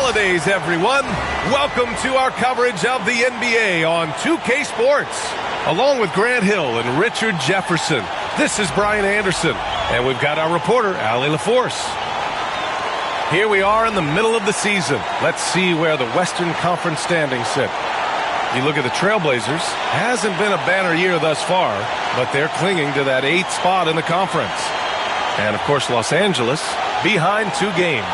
holidays, everyone. Welcome to our coverage of the NBA on 2K Sports. Along with Grant Hill and Richard Jefferson, this is Brian Anderson. And we've got our reporter, Allie LaForce. Here we are in the middle of the season. Let's see where the Western Conference standings sit. You look at the Trailblazers. Hasn't been a banner year thus far, but they're clinging to that 8th spot in the conference. And, of course, Los Angeles behind 2 games.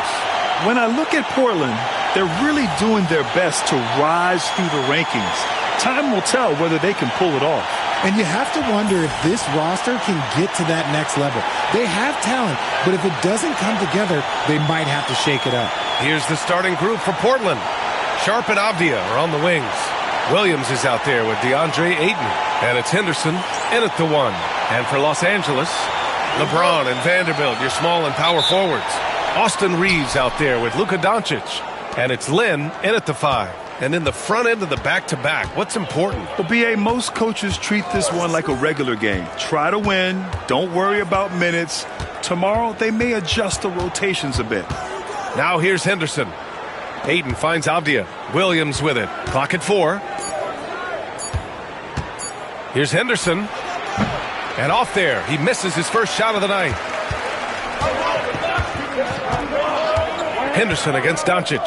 When I look at Portland, they're really doing their best to rise through the rankings. Time will tell whether they can pull it off. And you have to wonder if this roster can get to that next level. They have talent, but if it doesn't come together, they might have to shake it up. Here's the starting group for Portland. Sharp and Avdia are on the wings. Williams is out there with DeAndre Ayton. And it's Henderson in at the 1. And for Los Angeles, LeBron and Vanderbilt, your small and power forwards. Austin Reeves out there with Luka Doncic. And it's Lynn in at the 5. And in the front end of the back-to-back, what's important? Well, B.A., most coaches treat this one like a regular game. Try to win. Don't worry about minutes. Tomorrow, they may adjust the rotations a bit. Now here's Henderson. Ayton finds Avdia. Williams with it. Clock at 4. Here's Henderson. And off there. He misses his first shot of the night. Henderson against Doncic.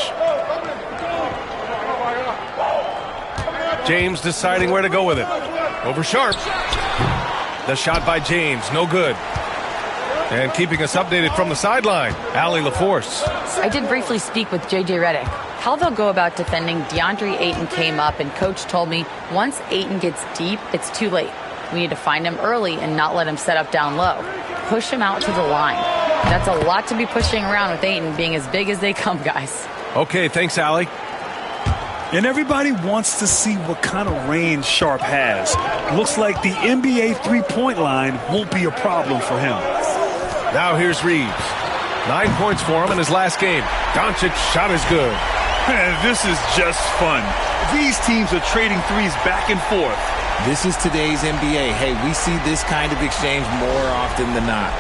James deciding where to go with it. Over Sharp. The shot by James. No good. And keeping us updated from the sideline, Allie LaForce. I did briefly speak with J.J. Redick. How they'll go about defending DeAndre Ayton came up, and Coach told me once Ayton gets deep, it's too late. We need to find him early and not let him set up down low. Push him out to the line. That's a lot to be pushing around with Ayton being as big as they come, guys. Okay, thanks, Allie. And everybody wants to see what kind of range Sharp has. Looks like the NBA three-point line won't be a problem for him. Now here's Reeves. 9 points for him in his last game. Doncic's shot is good. This is just fun. These teams are trading threes back and forth. This is today's NBA. Hey, we see this kind of exchange more often than not.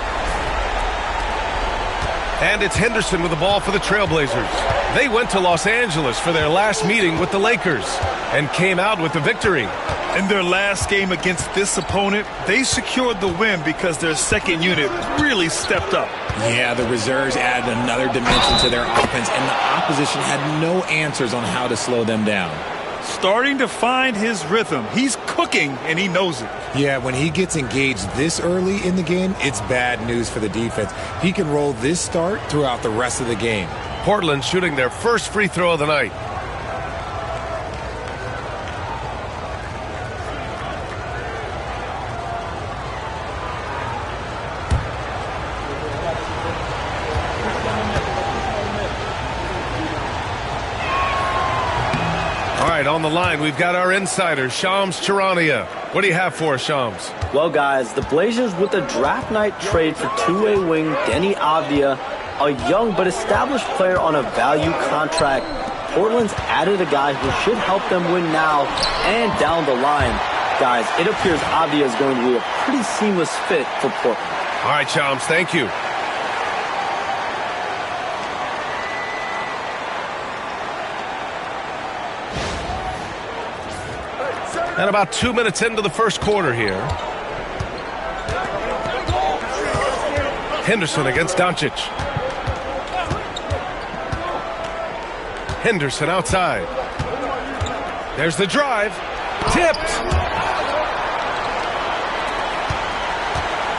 And it's Henderson with the ball for the Trailblazers. They went to Los Angeles for their last meeting with the Lakers and came out with the victory. In their last game against this opponent, they secured the win because their second unit really stepped up. Yeah, the reserves added another dimension to their offense, and the opposition had no answers on how to slow them down. Starting to find his rhythm. He's cooking, and he knows it. Yeah, when he gets engaged this early in the game, it's bad news for the defense. He can roll this start throughout the rest of the game. Portland shooting their first free throw of the night. All right, on the line, we've got our insider, Shams Charania. What do you have for us, Shams? Well, guys, the Blazers with a draft night trade for two-way wing Denny Avdia, a young but established player on a value contract. Portland's added a guy who should help them win now and down the line. Guys, it appears Avdia is going to be a pretty seamless fit for Portland. All right, Shams, thank you. And about 2 minutes into the first quarter here. Henderson against Doncic. Henderson outside. There's the drive. Tipped.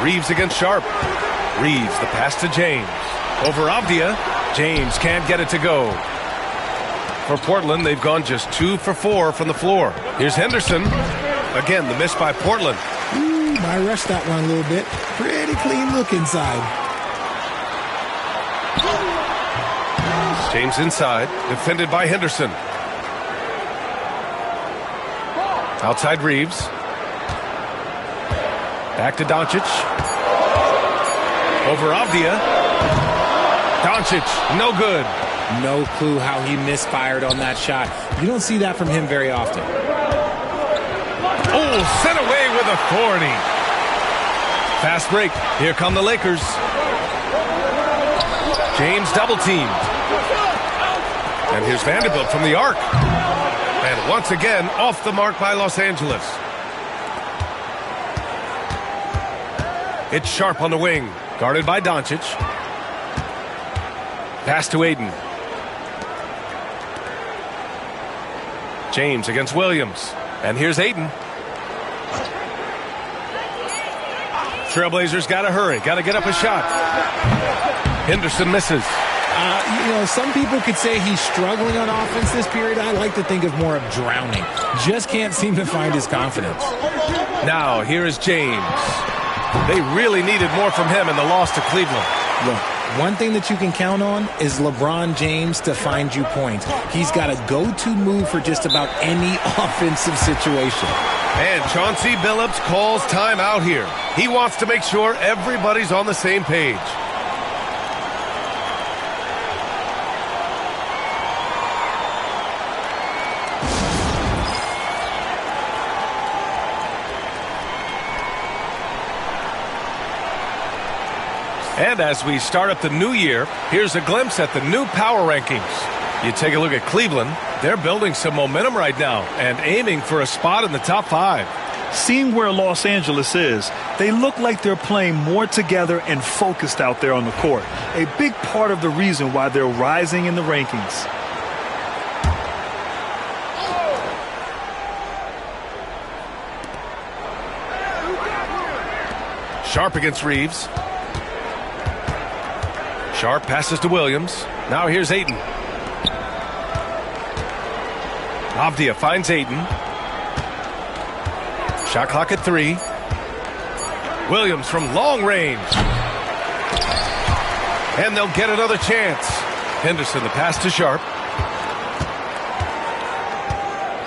Reeves against Sharp. Reeves, the pass to James. Over Avdia. James can't get it to go. For Portland, they've gone just 2 for 4 from the floor. Here's Henderson. Again, the miss by Portland. I rushed that one a little bit. Pretty clean look inside. James inside, defended by Henderson. Outside Reeves. Back to Doncic. Over Avdia. Doncic, no good. No clue how he misfired on that shot. You don't see that from him very often. Oh, sent away with authority. Fast break. Here come the Lakers. James double teamed. And here's Vanderbilt from the arc. And once again, off the mark by Los Angeles. It's Sharp on the wing, guarded by Doncic. Pass to Aiden. James against Williams. And here's Aiden. Trailblazers got to hurry. Got to get up a shot. Henderson misses. Some people could say he's struggling on offense this period. I like to think of more of drowning. Just can't seem to find his confidence. Now, here is James. They really needed more from him in the loss to Cleveland. Look, one thing that you can count on is LeBron James to find you points. He's got a go-to move for just about any offensive situation. And Chauncey Billups calls timeout here. He wants to make sure everybody's on the same page. And as we start up the new year, here's a glimpse at the new power rankings. You take a look at Cleveland. They're building some momentum right now and aiming for a spot in the top 5. Seeing where Los Angeles is, they look like they're playing more together and focused out there on the court. A big part of the reason why they're rising in the rankings. Sharp against Reeves. Sharp passes to Williams. Now here's Ayton. Avdia finds Ayton. Shot clock at 3. Williams from long range. And they'll get another chance. Henderson, the pass to Sharp.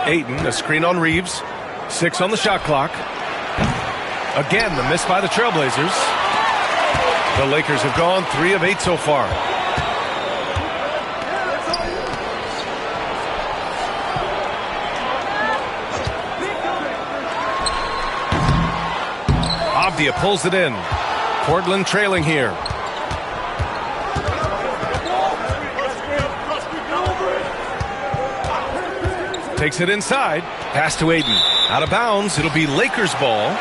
Ayton, a screen on Reeves. 6 on the shot clock. Again, the miss by the Trailblazers. The Lakers have gone 3 of 8 so far. Avdia pulls it in. Portland trailing here. Takes it inside. Pass to Ayton. Out of bounds. It'll be Lakers ball.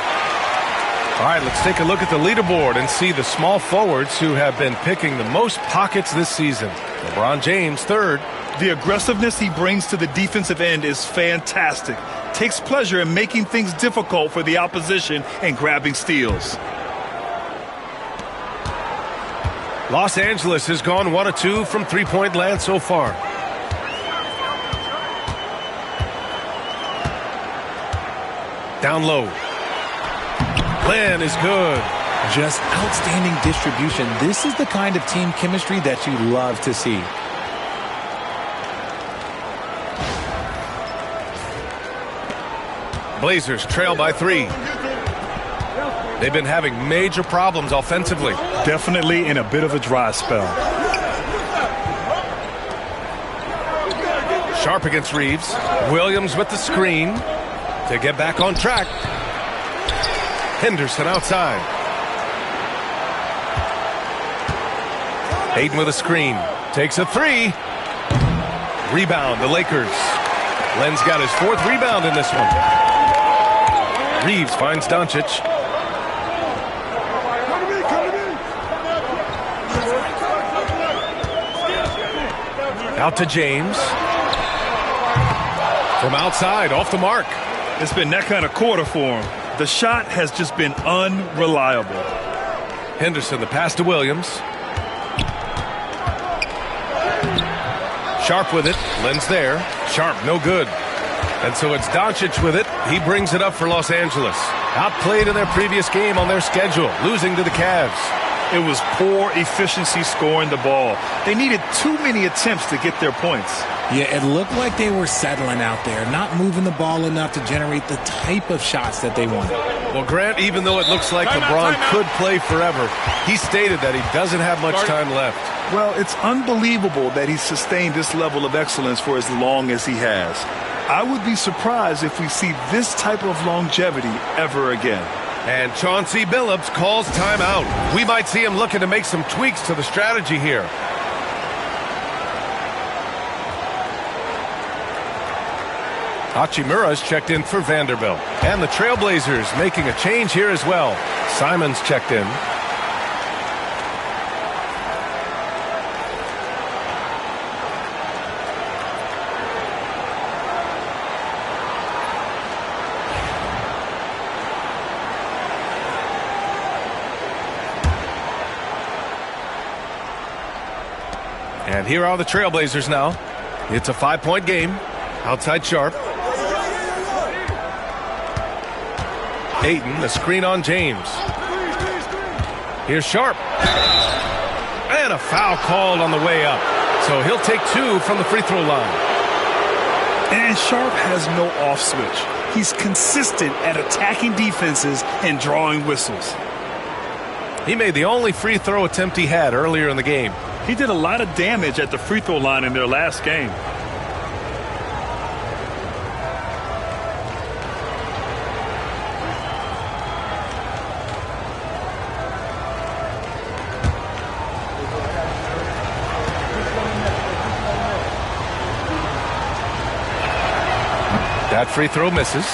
All right, let's take a look at the leaderboard and see the small forwards who have been picking the most pockets this season. LeBron James, 3rd. The aggressiveness he brings to the defensive end is fantastic. Takes pleasure in making things difficult for the opposition and grabbing steals. Los Angeles has gone 1 of 2 from three-point land so far. Down low. Plan is good. Just outstanding distribution. This is the kind of team chemistry that you love to see. Blazers trail by 3. They've been having major problems offensively. Definitely in a bit of a dry spell. Sharp against Reeves. Williams with the screen to get back on track. Henderson outside. Ayton with a screen. Takes a 3. Rebound, the Lakers. Len's got his 4th rebound in this one. Reeves finds Doncic. Out to James. From outside, off the mark. It's been that kind of quarter for him. The shot has just been unreliable. Henderson, the pass to Williams. Sharp with it. Len's there. Sharp, no good. And so it's Doncic with it. He brings it up for Los Angeles. Outplayed in their previous game on their schedule, losing to the Cavs. It was poor efficiency scoring the ball. They needed too many attempts to get their points. Yeah, it looked like they were settling out there, not moving the ball enough to generate the type of shots that they wanted. Well, Grant, even though it looks like LeBron could play forever, he stated that he doesn't have much time left. Well, it's unbelievable that he's sustained this level of excellence for as long as he has. I would be surprised if we see this type of longevity ever again. And Chauncey Billups calls timeout. We might see him looking to make some tweaks to the strategy here. Hachimura's checked in for Vanderbilt. And the Trailblazers making a change here as well. Simons checked in. And here are the Trailblazers now. It's a 5-point game. Outside Sharp. Ayton, a screen on James. Here's Sharp. And a foul called on the way up. So he'll take 2 from the free throw line. And Sharp has no off switch. He's consistent at attacking defenses and drawing whistles. He made the only free throw attempt he had earlier in the game. He did a lot of damage at the free throw line in their last game. That free throw misses.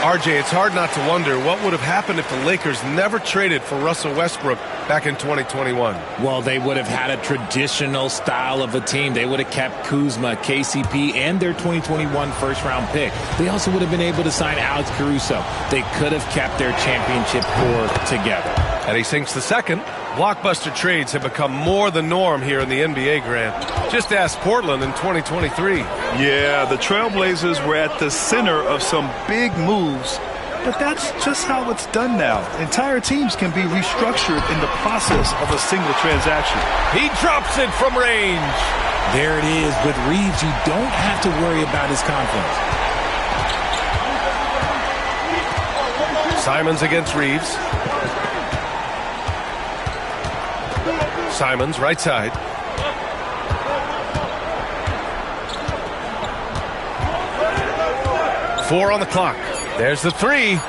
RJ, it's hard not to wonder what would have happened if the Lakers never traded for Russell Westbrook back in 2021. Well, they would have had a traditional style of a team. They would have kept Kuzma, KCP, and their 2021 first-round pick. They also would have been able to sign Alex Caruso. They could have kept their championship core together. And he sinks the second. Blockbuster trades have become more the norm here in the NBA, Grant. Just ask Portland in 2023. Yeah, the Trailblazers were at the center of some big moves, but that's just how it's done now. Entire teams can be restructured in the process of a single transaction. He drops it from range. There it is. With Reeves, you don't have to worry about his confidence. Simons against Reeves. Simons, right side. Four on the clock. There's the three.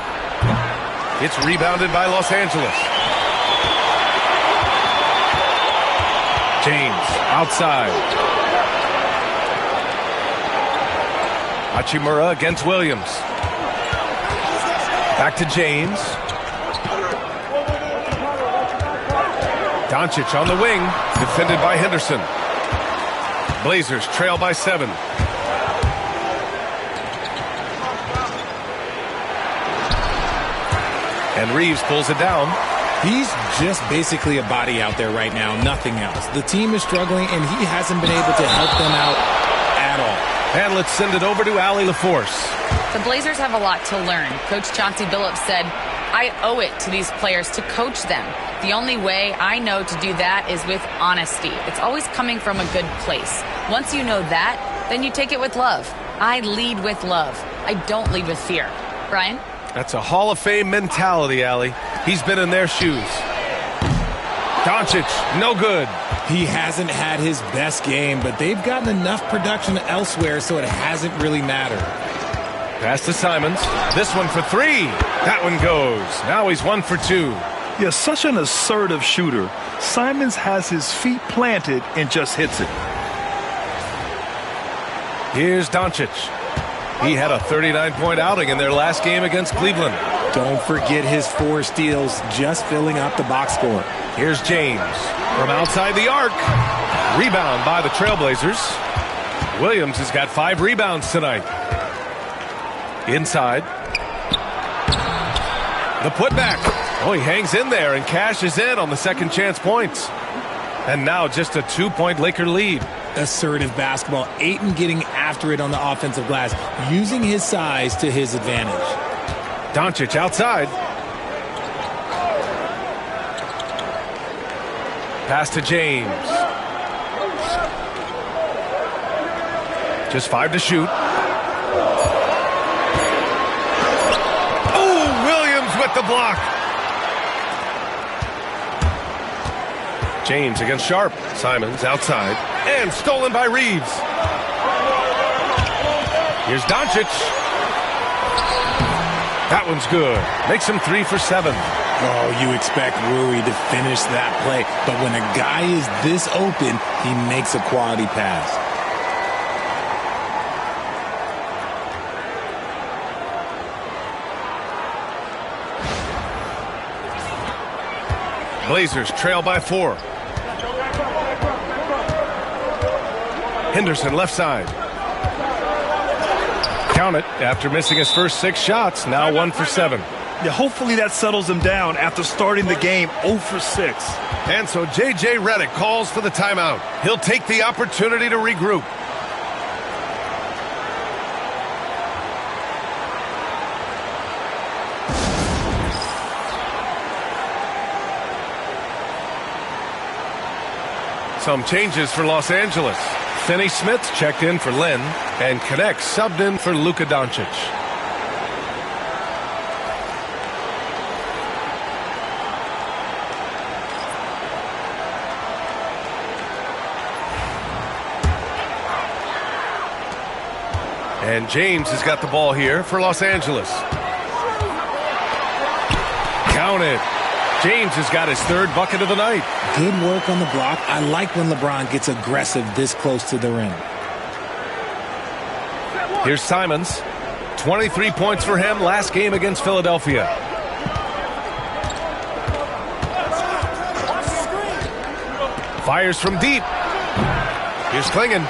It's rebounded by Los Angeles. James, outside. Hachimura against Williams. Back to James. Doncic on the wing, defended by Henderson. Blazers trail by 7. And Reeves pulls it down. He's just basically a body out there right now, nothing else. The team is struggling, and he hasn't been able to help them out at all. And let's send it over to Allie LaForce. The Blazers have a lot to learn. Coach Chauncey Billups said, I owe it to these players to coach them. The only way I know to do that is with honesty. It's always coming from a good place. Once you know that, then you take it with love. I lead with love. I don't lead with fear. Brian? That's a Hall of Fame mentality, Allie. He's been in their shoes. Doncic, no good. He hasn't had his best game, but they've gotten enough production elsewhere, so it hasn't really mattered. Pass to Simons. This one for 3. That one goes. Now he's 1 for 2. Yeah, such an assertive shooter. Simons has his feet planted and just hits it. Here's Doncic. He had a 39-point outing in their last game against Cleveland. Don't forget his 4 steals, just filling up the box score. Here's James from outside the arc. Rebound by the Trailblazers. Williams has got 5 rebounds tonight. Inside. The putback. Oh, he hangs in there and cashes in on the second chance points. And now just a 2-point Laker lead. Assertive basketball. Ayton getting after it on the offensive glass, using his size to his advantage. Doncic outside. Pass to James. Just 5 to shoot. Oh, Williams with the block. James against Sharp. Simons outside. And stolen by Reeves. Here's Doncic. That one's good. Makes him 3 for 7. Oh, you expect Rui to finish that play. But when a guy is this open, he makes a quality pass. Blazers trail by 4. Henderson left side. Count it after missing his first 6 shots. Now 1 for 7. Yeah, hopefully that settles him down after starting the game 0 for 6. And so J.J. Redick calls for the timeout. He'll take the opportunity to regroup. Some changes for Los Angeles. Finney Smith checked in for Lynn, and Connect subbed in for Luka Doncic. And James has got the ball here for Los Angeles. Counted. James has got his 3rd bucket of the night. Good work on the block. I like when LeBron gets aggressive this close to the rim. Here's Simons. 23 points for him last game against Philadelphia. Fires from deep. Here's Klingon.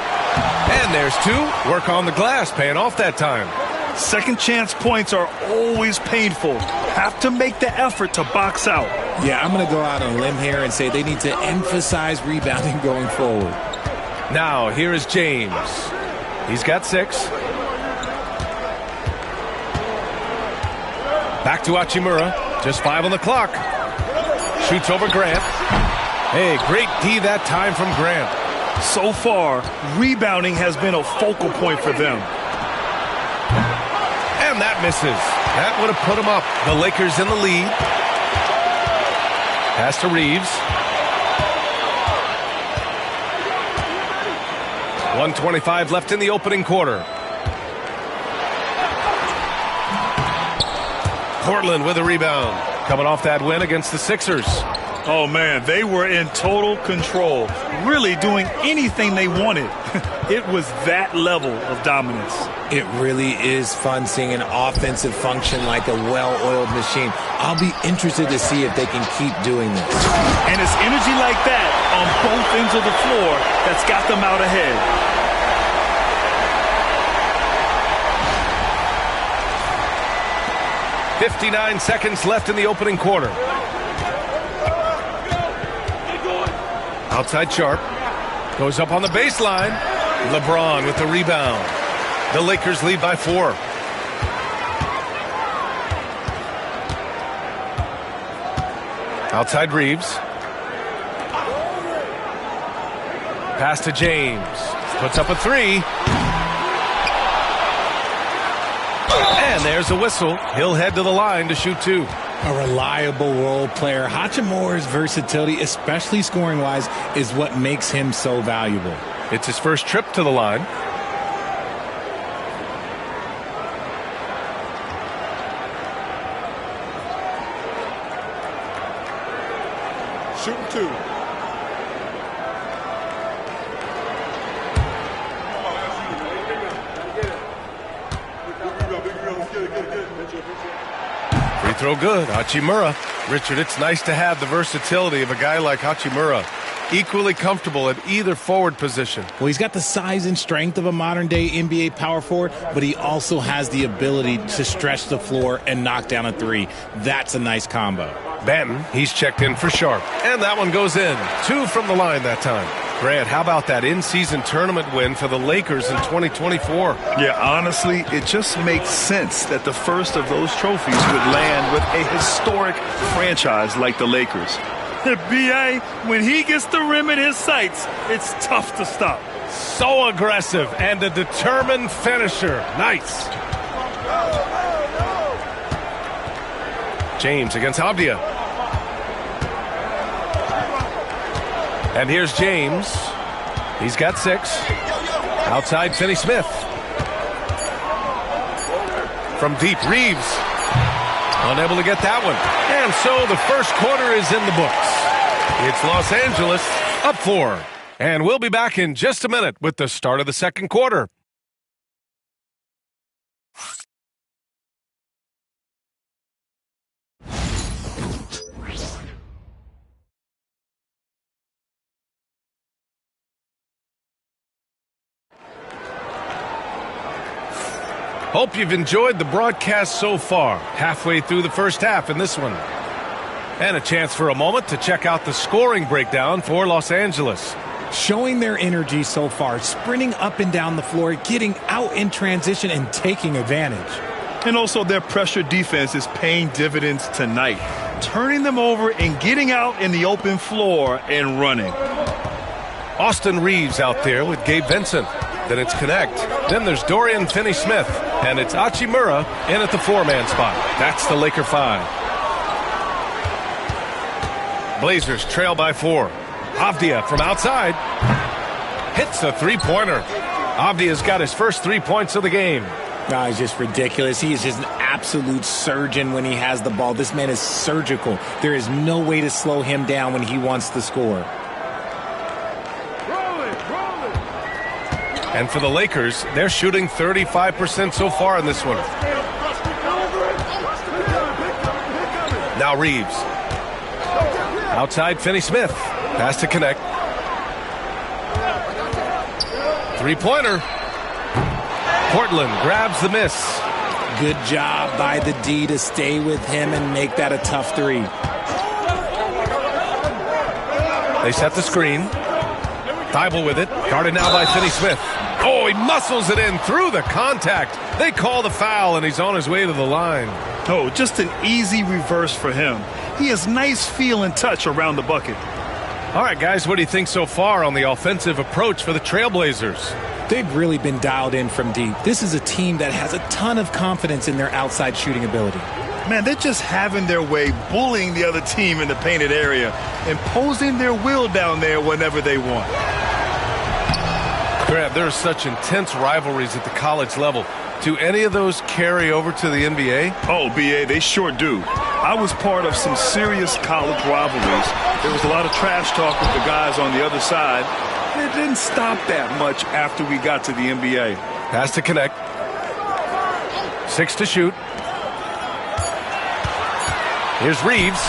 And there's 2. Work on the glass, paying off that time. Second chance points are always painful. Have to make the effort to box out. Yeah, I'm going to go out on a limb here and say they need to emphasize rebounding going forward. Now, here is James. He's got 6. Back to Hachimura. Just 5 on the clock. Shoots over Grant. Hey, great D that time from Grant. So far, rebounding has been a focal point for them. And that misses. That would have put them up. The Lakers in the lead. Pass to Reeves. 1:25 left in the opening quarter. Portland with a rebound. Coming off that win against the Sixers. Oh, man, they were in total control. Really doing anything they wanted. It was that level of dominance. It really is fun seeing an offensive function like a well-oiled machine. I'll be interested to see if they can keep doing this. And it's energy like that on both ends of the floor that's got them out ahead. .59 seconds left in the opening quarter. Outside Sharp. Goes up on the baseline. LeBron with the rebound. The Lakers lead by 4. Outside Reeves. Pass to James. Puts up a 3. And there's a whistle. He'll head to the line to shoot 2. A reliable role player. Hachimura's versatility, especially scoring-wise, is what makes him so valuable. It's his first trip to the line. Shooting 2. Free throw good. Hachimura. Richard, it's nice to have the versatility of a guy like Hachimura. Equally comfortable at either forward position. Well, he's got the size and strength of a modern-day NBA power forward, but he also has the ability to stretch the floor and knock down a 3. That's a nice combo. Banton, he's checked in for Sharp. And that one goes in. 2 from the line that time. Grant, how about that in-season tournament win for the Lakers in 2024? Yeah, honestly, it just makes sense that the first of those trophies would land with a historic franchise like the Lakers. B.A., when he gets the rim in his sights, it's tough to stop. So aggressive and a determined finisher. Nice. James against Abdia. And here's James. He's got 6. Outside Finney Smith. From deep, Reeves. Unable to get that one. And so the first quarter is in the books. It's Los Angeles up 4. And we'll be back in just a minute with the start of the second quarter. Hope you've enjoyed the broadcast so far. Halfway through the first half in this one. And a chance for a moment to check out the scoring breakdown for Los Angeles. Showing their energy so far, sprinting up and down the floor, getting out in transition and taking advantage. And also their pressure defense is paying dividends tonight, turning them over and getting out in the open floor and running. Austin Reeves out there with Gabe Vincent. Then it's Connect. Then there's Dorian Finney-Smith. And it's Hachimura in at the 4-man spot. That's the Laker 5. Blazers trail by 4. Avdia from outside hits a three-pointer. Avdia's got his first 3 points of the game. No, he's just ridiculous. He is just an absolute surgeon when he has the ball. This man is surgical. There is no way to slow him down when he wants to score. And for the Lakers, they're shooting 35% so far in this one. Now Reeves. Outside Finney-Smith. Pass to Connect. Three-pointer. Portland grabs the miss. Good job by the D to stay with him and make that a tough 3. They set the screen. Thibault with it. Guarded now by Finney-Smith. Oh, he muscles it in through the contact. They call the foul, and he's on his way to the line. Oh, just an easy reverse for him. He has nice feel and touch around the bucket. All right, guys, what do you think so far on the offensive approach for the Trailblazers? They've really been dialed in from deep. This is a team that has a ton of confidence in their outside shooting ability. Man, they're just having their way, bullying the other team in the painted area, imposing their will down there whenever they want. Grant, there are such intense rivalries at the college level. Do any of those carry over to the NBA? Oh, B.A., they sure do. I was part of some serious college rivalries. There was a lot of trash talk with the guys on the other side. It didn't stop that much after we got to the NBA. Pass to Connect. 6 to shoot. Here's Reeves.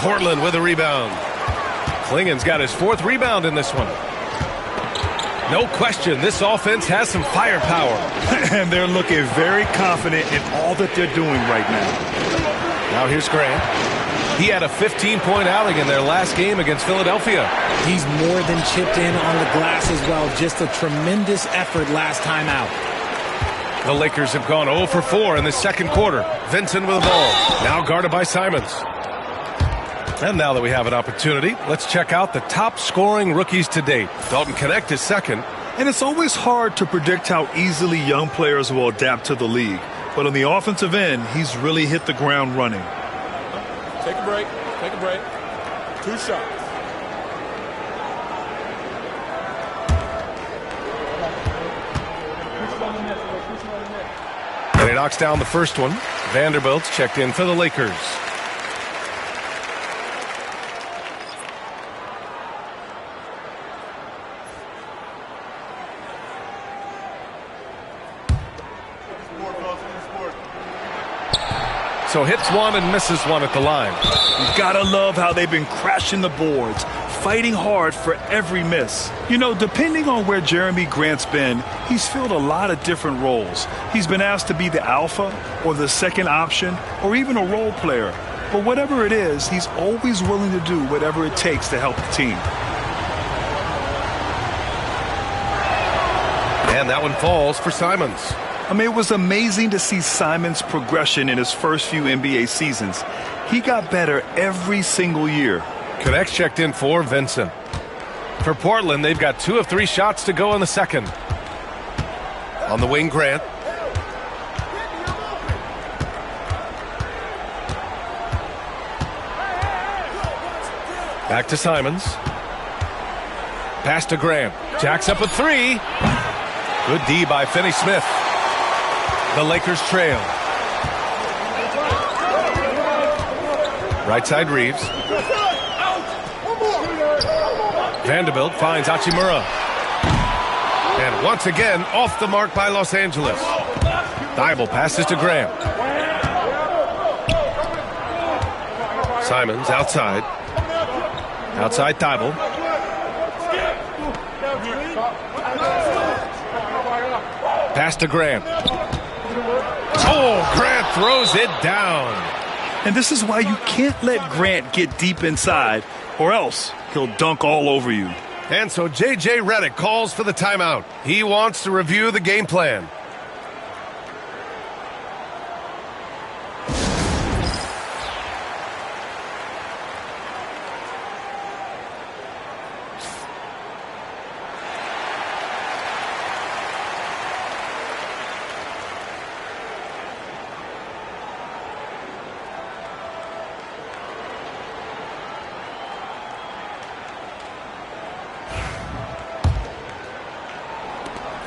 Portland with a rebound. Klingen's got his 4th rebound in this one. No question, this offense has some firepower. And they're looking very confident in all that they're doing right now. Now here's Grant. He had a 15-point outing in their last game against Philadelphia. He's more than chipped in on the glass as well. Just a tremendous effort last time out. The Lakers have gone 0 for 4 in the second quarter. Vincent with the ball. Now guarded by Simons. And now that we have an opportunity, let's check out the top scoring rookies to date. Dalton Connect is second. And it's always hard to predict how easily young players will adapt to the league. But on the offensive end, he's really hit the ground running. Take a break. Take a break. 2 shots. And he knocks down the first one. Vanderbilt's checked in for the Lakers. So hits one and misses one at the line. You gotta love how they've been crashing the boards, fighting hard for every miss. You know, depending on where Jeremy Grant's been, he's filled a lot of different roles. He's been asked to be the alpha or the second option or even a role player. But whatever it is, he's always willing to do whatever it takes to help the team. And that one falls for Simons. I mean, it was amazing to see Simons' progression in his first few NBA seasons. He got better every single year. Connect checked in for Vincent. For Portland, they've got 2 of 3 shots to go in the second. On the wing, Grant. Back to Simons. Pass to Grant. Jacks up a 3. Good D by Finney-Smith. The Lakers trail. Right side Reeves. Vanderbilt finds Hachimura. And once again, off the mark by Los Angeles. Thibault passes to Graham. Simons outside. Outside Thibault. Pass to Grant. Oh, Grant throws it down. And this is why you can't let Grant get deep inside, or else he'll dunk all over you. And so J.J. Redick calls for the timeout. He wants to review the game plan.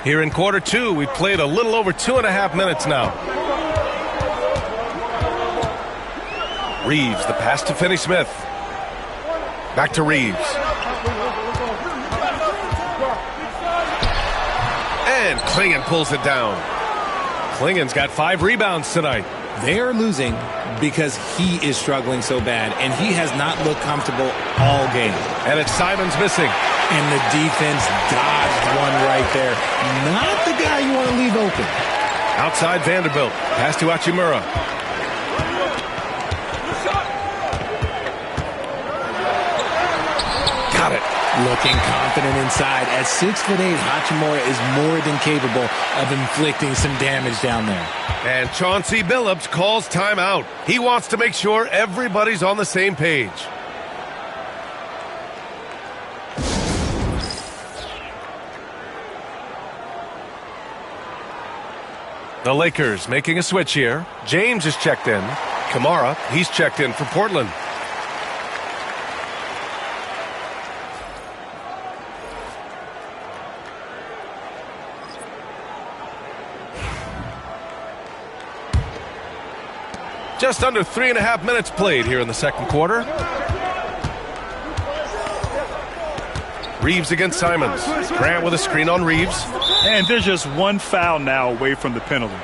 Here in quarter two, we've played a little over 2.5 minutes now. Reeves, the pass to Finney-Smith. Back to Reeves. And Klingon pulls it down. Klingon's got 5 rebounds tonight. They are losing because he is struggling so bad, and he has not looked comfortable all game. And it's Simons missing. And the defense dodged one right there. Not the guy you want to leave open. Outside Vanderbilt. Pass to Hachimura. Got it. Looking confident inside. At 6'8", Hachimura is more than capable of inflicting some damage down there. And Chauncey Billups calls timeout. He wants to make sure everybody's on the same page. The Lakers making a switch here. James is checked in. Kamara, he's checked in for Portland. Just under 3.5 minutes played here in the second quarter. Reeves against Simons. Grant with a screen on Reeves. And there's just one foul now away from the penalty.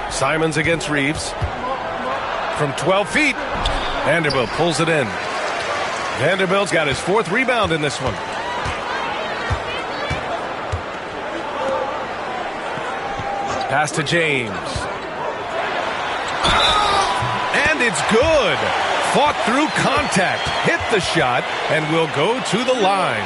Simons against Reeves. From 12 feet. Vanderbilt pulls it in. Vanderbilt's got his 4th rebound in this one. Pass to James. And it's good. Fought through contact. Hit the shot and will go to the line.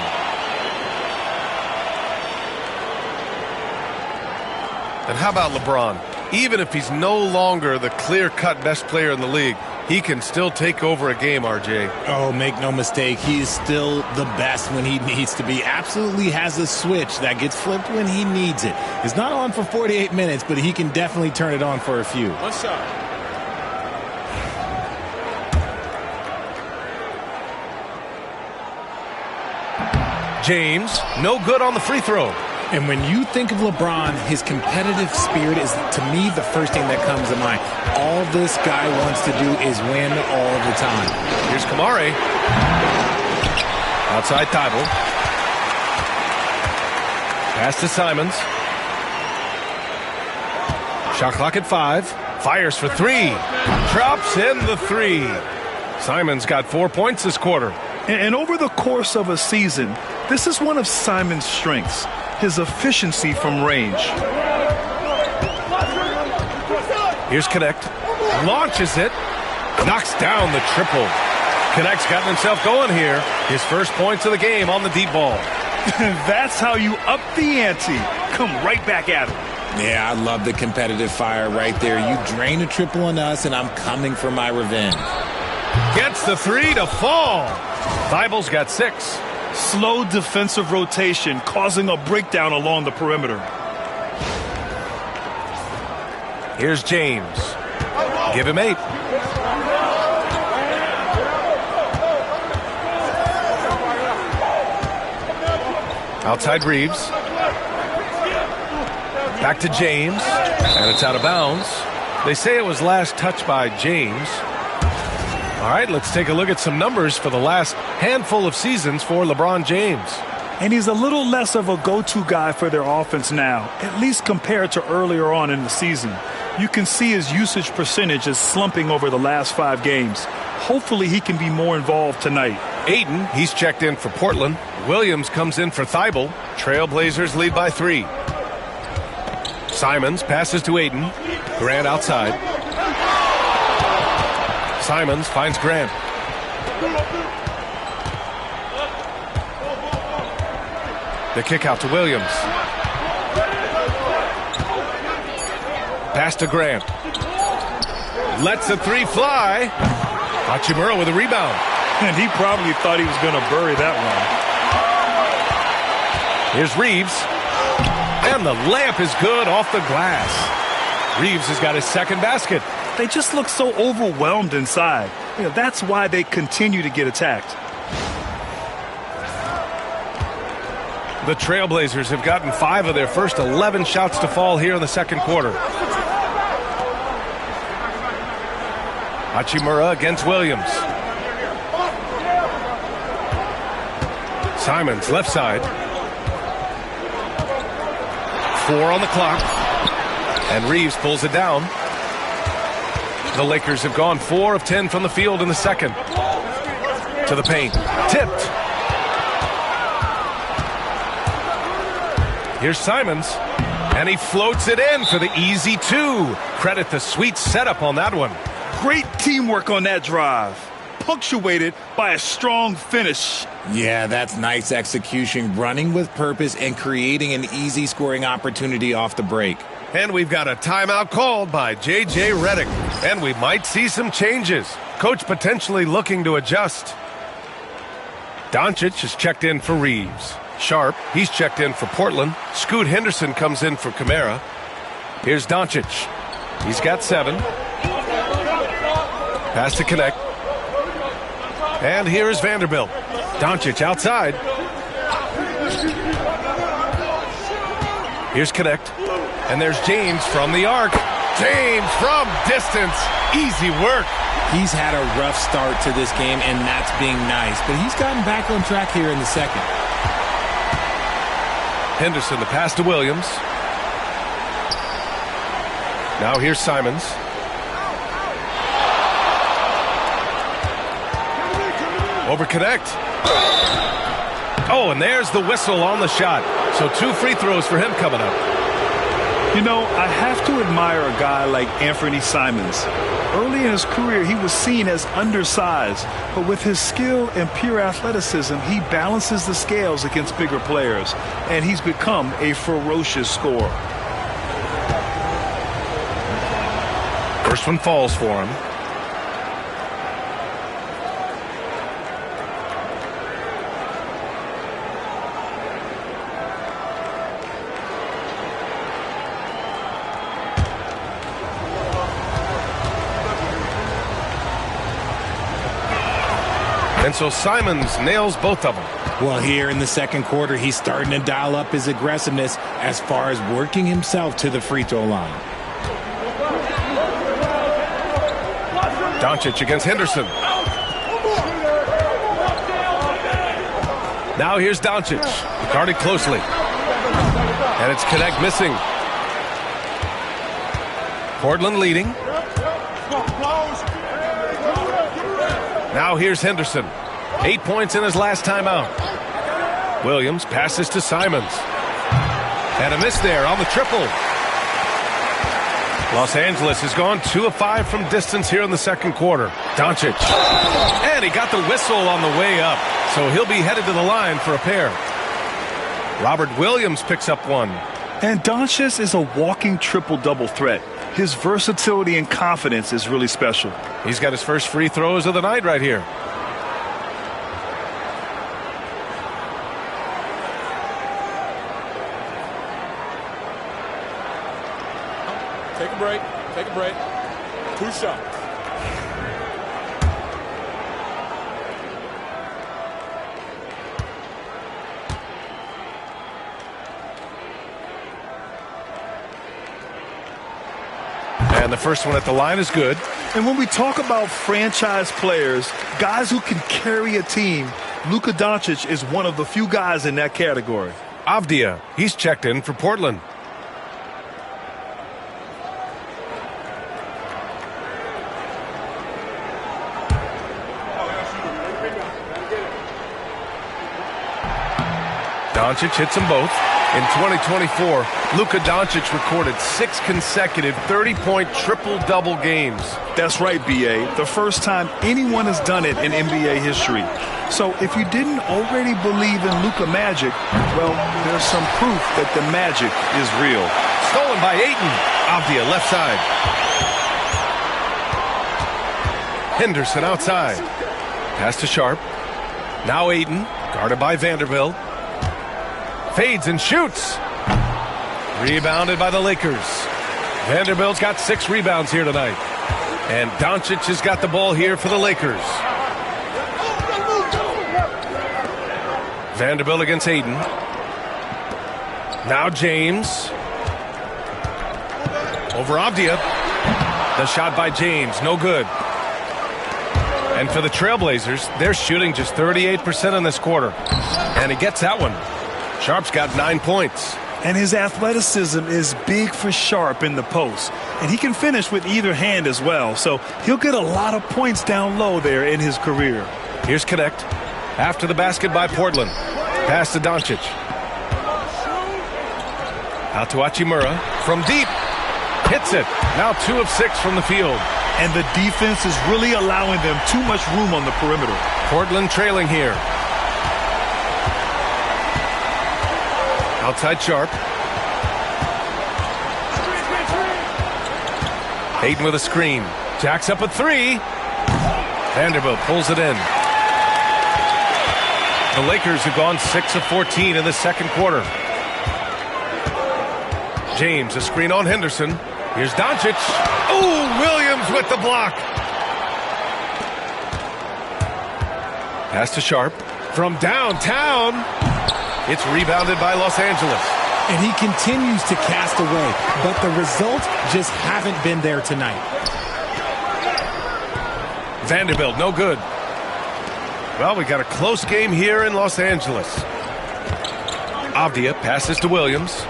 And how about LeBron? Even if he's no longer the clear-cut best player in the league, he can still take over a game, RJ. Oh, make no mistake. He is still the best when he needs to be. Absolutely has a switch that gets flipped when he needs it. It's not on for 48 minutes, but he can definitely turn it on for a few. What's up? James, no good on the free throw. And when you think of LeBron, his competitive spirit is, to me, the first thing that comes to mind. All this guy wants to do is win all the time. Here's Kamari. Outside Thibault. Pass to Simons. Shot clock at 5. Fires for 3. Drops in the 3. Simons got 4 points this quarter. And over the course of a season, this is one of Simons' strengths. His efficiency from range. Here's Connect. Launches it. Knocks down the triple. Connect's gotten himself going here. His first points of the game on the deep ball. That's how you up the ante. Come right back at him. Yeah, I love the competitive fire right there. You drain a triple on us, and I'm coming for my revenge. Gets the 3 to fall. Thibault's got 6. Slow defensive rotation causing a breakdown along the perimeter. Here's James. Give him 8. Outside Reeves. Back to James. And it's out of bounds. They say it was last touched by James. All right, let's take a look at some numbers for the last handful of seasons for LeBron James. And he's a little less of a go-to guy for their offense now, at least compared to earlier on in the season. You can see his usage percentage is slumping over the last 5 games. Hopefully he can be more involved tonight. Ayton, he's checked in for Portland. Williams comes in for Thibault. Trailblazers lead by 3. Simons passes to Ayton. Grant outside. Simons finds Grant. The kick out to Williams. Pass to Grant. Lets the 3 fly. Hachimura with a rebound. And he probably thought he was going to bury that one. Here's Reeves. And the layup is good off the glass. Reeves has got his second basket. They just look so overwhelmed inside. That's why they continue to get attacked. The Trailblazers have gotten 5 of their first 11 shots to fall here in the second quarter. Hachimura against Williams. Simons left side. 4 on the clock. And Reeves pulls it down. The Lakers have gone 4 of 10 from the field in the second. To the paint. Tipped. Here's Simons. And he floats it in for the easy 2. Credit the sweet setup on that one. Great teamwork on that drive. Punctuated by a strong finish. Yeah, that's nice execution, running with purpose and creating an easy scoring opportunity off the break. And we've got a timeout called by J.J. Redick. And we might see some changes. Coach potentially looking to adjust. Doncic is checked in for Reeves. Sharp, he's checked in for Portland. Scoot Henderson comes in for Camara. Here's Doncic. He's got 7. Pass to Connect. And here is Vanderbilt. Doncic outside. Here's Connect. And there's James from the arc. James from distance. Easy work. He's had a rough start to this game, and that's being nice. But he's gotten back on track here in the second. Henderson, the pass to Williams. Now here's Simons. Over Connect. Oh, and there's the whistle on the shot. So 2 free throws for him coming up. I have to admire a guy like Anthony Simons. Early in his career, he was seen as undersized, but with his skill and pure athleticism, he balances the scales against bigger players, and he's become a ferocious scorer. First one falls for him. And so Simons nails both of them. Well, here in the second quarter, he's starting to dial up his aggressiveness as far as working himself to the free throw line. Doncic against Henderson. Now here's Doncic. Guarded closely. And it's Connect missing. Portland leading. Now here's Henderson. 8 points in his last timeout. Williams passes to Simons. And a miss there on the triple. Los Angeles has gone 2 of 5 from distance here in the second quarter. Doncic. And he got the whistle on the way up. So he'll be headed to the line for a pair. Robert Williams picks up 1. And Doncic is a walking triple-double threat. His versatility and confidence is really special. He's got his first free throws of the night right here. Take a break. Take a break. 2 shots. And the first one at the line is good. And when we talk about franchise players, guys who can carry a team, Luka Doncic is one of the few guys in that category. Avdia, he's checked in for Portland. Doncic hits them both. In 2024, Luka Doncic recorded 6 consecutive 30-point triple-double games. That's right, B.A. The first time anyone has done it in NBA history. So if you didn't already believe in Luka magic, well, there's some proof that the magic is real. Stolen by Ayton. Avdia left side. Henderson outside. Pass to Sharp. Now Ayton, guarded by Vanderbilt. Fades and shoots. Rebounded by the Lakers. Vanderbilt's got 6 rebounds here tonight. And Doncic has got the ball here for the Lakers. Vanderbilt against Ayton. Now James. Over Avdia. The shot by James, no good. And for the Trailblazers, they're shooting just 38% in this quarter. And he gets that one. Sharp's got 9 points. And his athleticism is big for Sharp in the post. And he can finish with either hand as well. So he'll get a lot of points down low there in his career. Here's Connect. After the basket by Portland. Pass to Doncic. Out to Hachimura. From deep. Hits it. Now 2 of 6 from the field. And the defense is really allowing them too much room on the perimeter. Portland trailing here. Outside Sharp. Ayton with a screen. Jacks up a 3. Vanderbilt pulls it in. The Lakers have gone 6 of 14 in the second quarter. James, a screen on Henderson. Here's Doncic. Oh, Williams with the block. Pass to Sharp. From downtown. It's rebounded by Los Angeles. And he continues to cast away, but the results just haven't been there tonight. Vanderbilt, no good. Well, we got a close game here in Los Angeles. Avdia passes to Williams.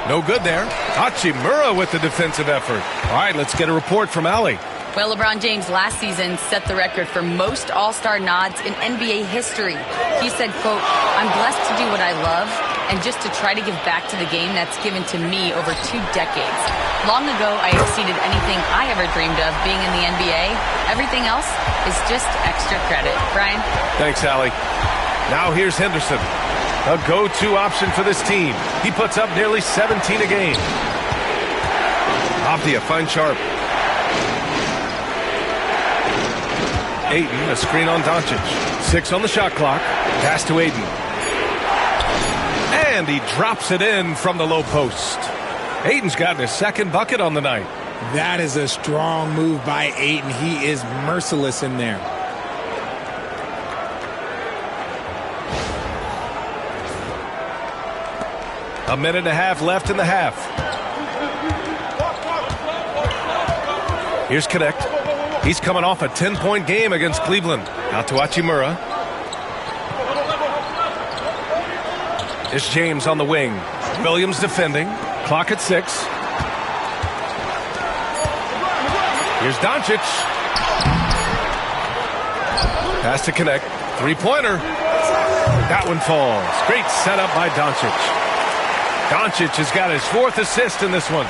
No good there. Hachimura with the defensive effort. All right, let's get a report from Allie. Well, LeBron James last season set the record for most All-Star nods in NBA history. He said, quote, "I'm blessed to do what I love and just to try to give back to the game that's given to me over 2 decades. Long ago, I exceeded anything I ever dreamed of being in the NBA. Everything else is just extra credit." Brian? Thanks, Allie. Now here's Henderson, a go-to option for this team. He puts up nearly 17 a game. Avdia finds Sharp. Ayton, a screen on Doncic. 6 on the shot clock. Pass to Ayton. And he drops it in from the low post. Ayton's gotten his 2nd bucket on the night. That is a strong move by Ayton. He is merciless in there. A minute and a half left in the half. Here's Connect. He's coming off a 10-point game against Cleveland. Out to Hachimura. It's James on the wing. Williams defending. Clock at 6. Here's Doncic. Pass to Connect. 3-pointer. That one falls. Great setup by Doncic. Doncic has got his 4th assist in this one.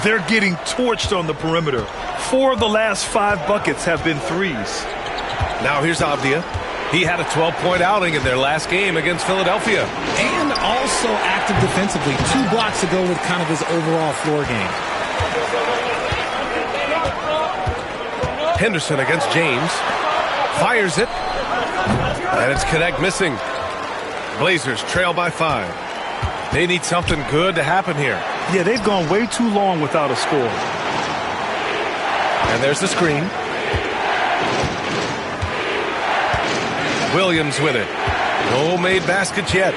They're getting torched on the perimeter. 4 of the last 5 buckets have been threes. Now here's Avdia. He had a 12-point outing in their last game against Philadelphia. And also active defensively. 2 blocks to go with kind of his overall floor game. Henderson against James. Fires it. And it's Connect missing. Blazers trail by 5. They need something good to happen here. Yeah, they've gone way too long without a score. And there's the screen. Williams with it. No made baskets yet.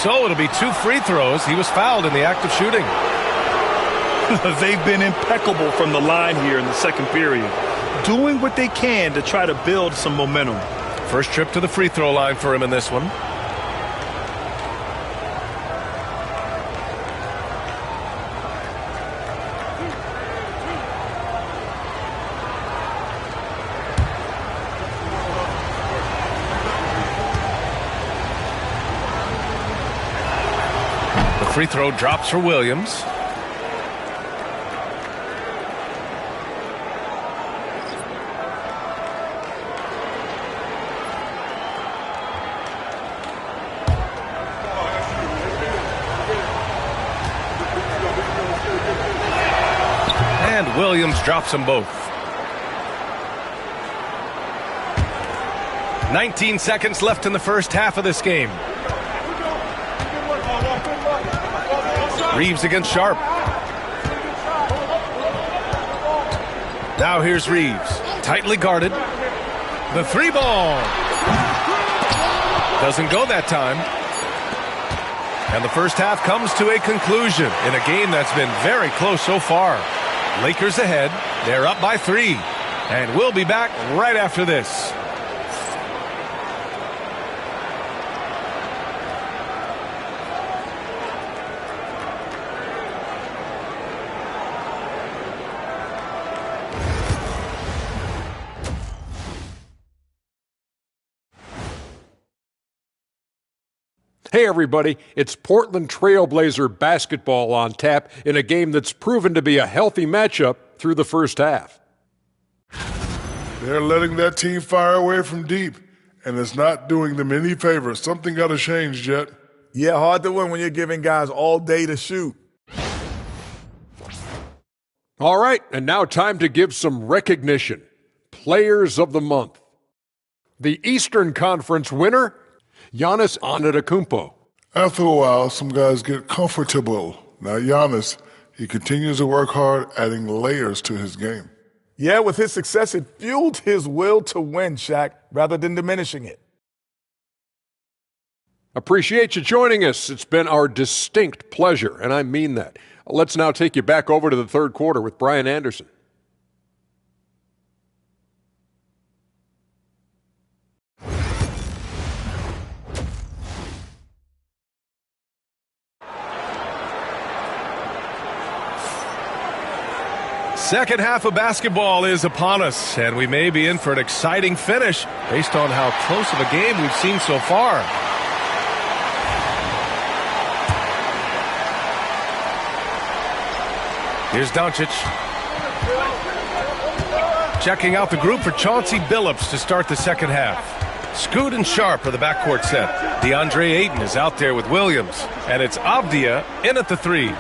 So it'll be 2 free throws. He was fouled in the act of shooting. They've been impeccable from the line here in the second period. doing what they can to try to build some momentum. First trip to the free throw line for him in this one. The free throw drops for Williams. Williams drops them both. 19 seconds left in the first half of this game. Reeves against Sharp. Now here's Reeves. Tightly guarded. The three ball. Doesn't go that time. And the first half comes to a conclusion in a game that's been very close so far. Lakers ahead. They're up by 3. And we'll be back right after this. Hey everybody, it's Portland Trailblazer basketball on tap in a game that's proven to be a healthy matchup through the first half. They're letting that team fire away from deep, and it's not doing them any favors. Something got to change, Jet. Yeah, hard to win when you're giving guys all day to shoot. All right, and now time to give some recognition. Players of the Month. The Eastern Conference winner, Giannis Antetokounmpo. After a while, some guys get comfortable. Now, Giannis, he continues to work hard, adding layers to his game. Yeah, with his success, it fueled his will to win, Shaq, rather than diminishing it. Appreciate you joining us. It's been our distinct pleasure, and I mean that. Let's now take you back over to the third quarter with Brian Anderson. Second half of basketball is upon us, and we may be in for an exciting finish based on how close of a game we've seen so far. Here's Doncic. Checking out the group for Chauncey Billups to start the second half. Scoot and Sharp are the backcourt set. DeAndre Ayton is out there with Williams, and it's Avdia in at the 3.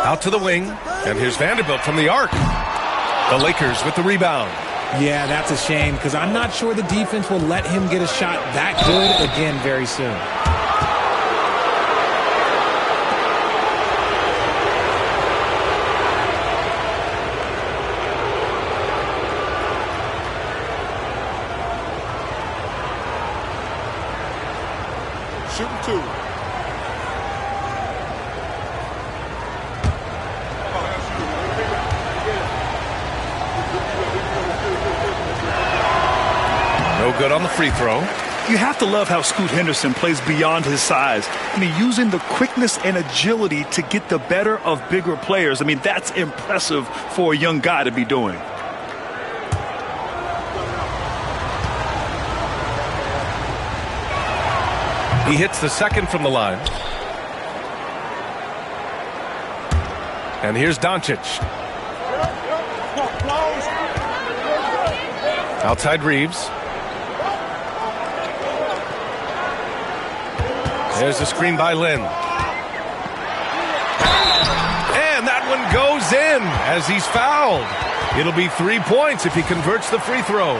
Out to the wing, and here's Vanderbilt from the arc. The Lakers with the rebound. Yeah, that's a shame because I'm not sure the defense will let him get a shot that good again very soon. Shooting 2. No good on the free throw. You have to love how Scoot Henderson plays beyond his size. I mean, using the quickness and agility to get the better of bigger players. I mean, that's impressive for a young guy to be doing. He hits the second from the line. And here's Doncic. Outside Reeves. There's a screen by Lynn. And that one goes in as he's fouled. It'll be 3 points if he converts the free throw.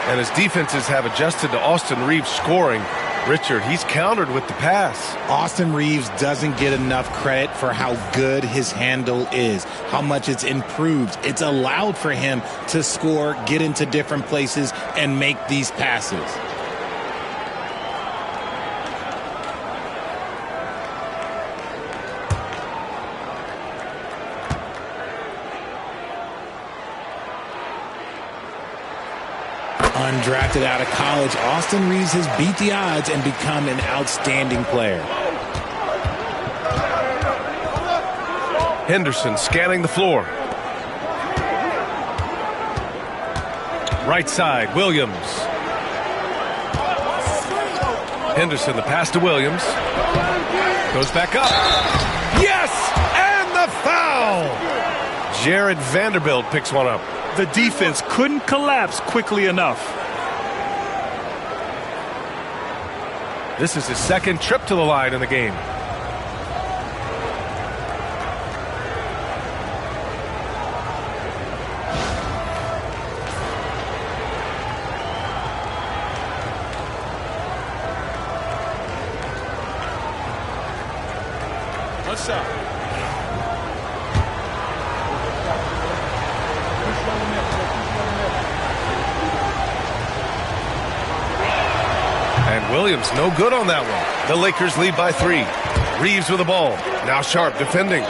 And his defenses have adjusted to Austin Reeves scoring. Richard, he's countered with the pass. Austin Reeves doesn't get enough credit for how good his handle is, how much it's improved. It's allowed for him to score, get into different places, and make these passes. Undrafted out of college, Austin Reeves has beat the odds and become an outstanding player. Henderson scanning the floor. Right side, Williams. Henderson, the pass to Williams. Goes back up. Yes! And the foul! Jared Vanderbilt picks one up. The defense couldn't collapse quickly enough. This is his second trip to the line in the game. What's up? And Williams no good on that one. The Lakers lead by 3. Reeves with the ball. Now Sharp defending.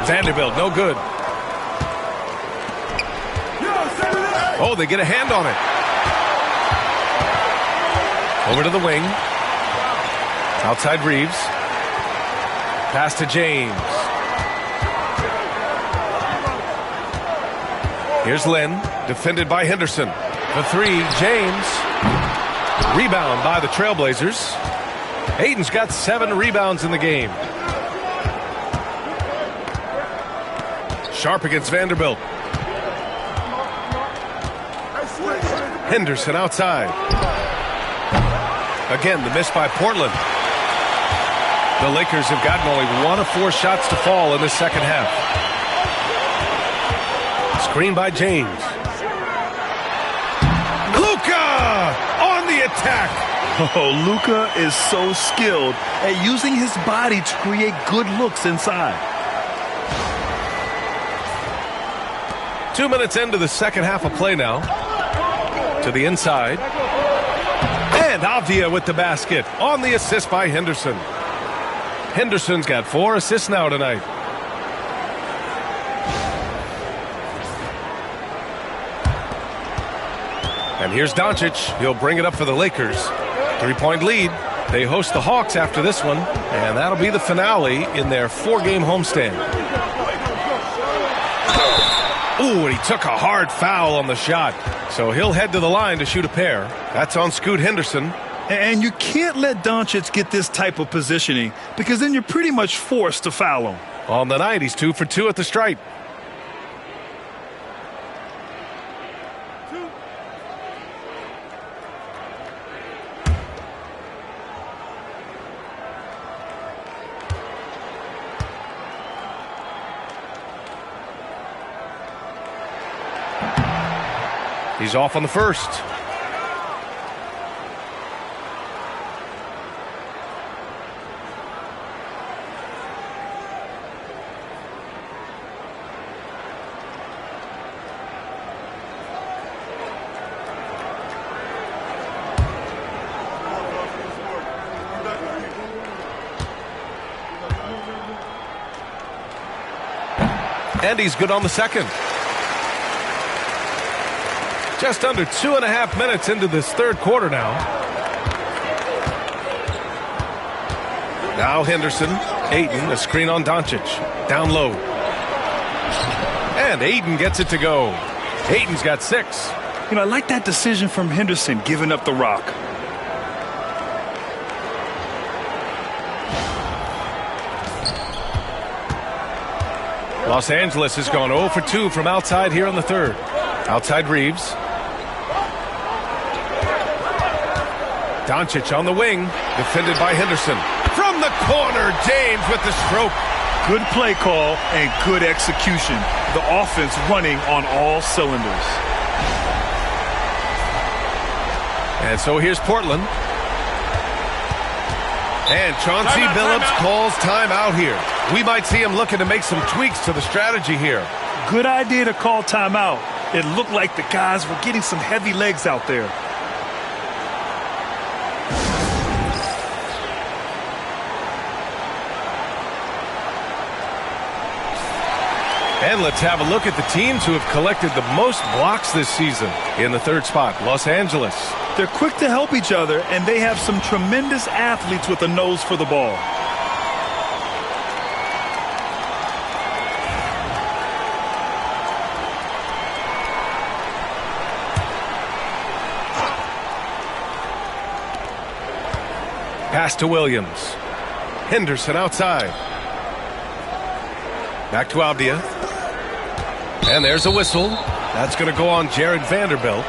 Vanderbilt no good. Oh, they get a hand on it. Over to the wing. Outside Reeves. Pass to James. Here's Lynn, defended by Henderson. The 3, James. Rebound by the Trailblazers. Ayton's got 7 rebounds in the game. Sharp against Vanderbilt. Henderson outside. Again, the miss by Portland. The Lakers have gotten only 1 of 4 shots to fall in the second half. Screen by James. Luka on the attack. Oh, Luka is so skilled at using his body to create good looks inside. 2 minutes into the second half of play now. To the inside. And Avdia with the basket on the assist by Henderson. Henderson's got 4 assists now tonight. And here's Doncic. He'll bring it up for the Lakers. 3-point lead. They host the Hawks after this one, and that'll be the finale in their 4-game homestand. Ooh, and he took a hard foul on the shot. So he'll head to the line to shoot a pair. That's on Scoot Henderson. And you can't let Doncic get this type of positioning because then you're pretty much forced to foul him. On the night, he's 2 for 2 at the stripe. He's off on the first. And he's good on the second. Just under 2.5 minutes into this third quarter now. Now Henderson. Ayton, a screen on Doncic. Down low. And Ayton gets it to go. Ayton's got 6. You know, I like that decision from Henderson, giving up the rock. Los Angeles has gone 0 for 2 from outside here in the third. Outside Reeves. Doncic on the wing, defended by Henderson. From the corner, James with the stroke. Good play call and good execution. The offense running on all cylinders. And so here's Portland. And Chauncey Billups calls timeout here. We might see him looking to make some tweaks to the strategy here. Good idea to call timeout. It looked like the guys were getting some heavy legs out there. And let's have a look at the teams who have collected the most blocks this season. In the third spot, Los Angeles. They're quick to help each other, and they have some tremendous athletes with a nose for the ball. Pass to Williams. Henderson outside. Back to Avdia. And there's a whistle. That's going to go on Jared Vanderbilt.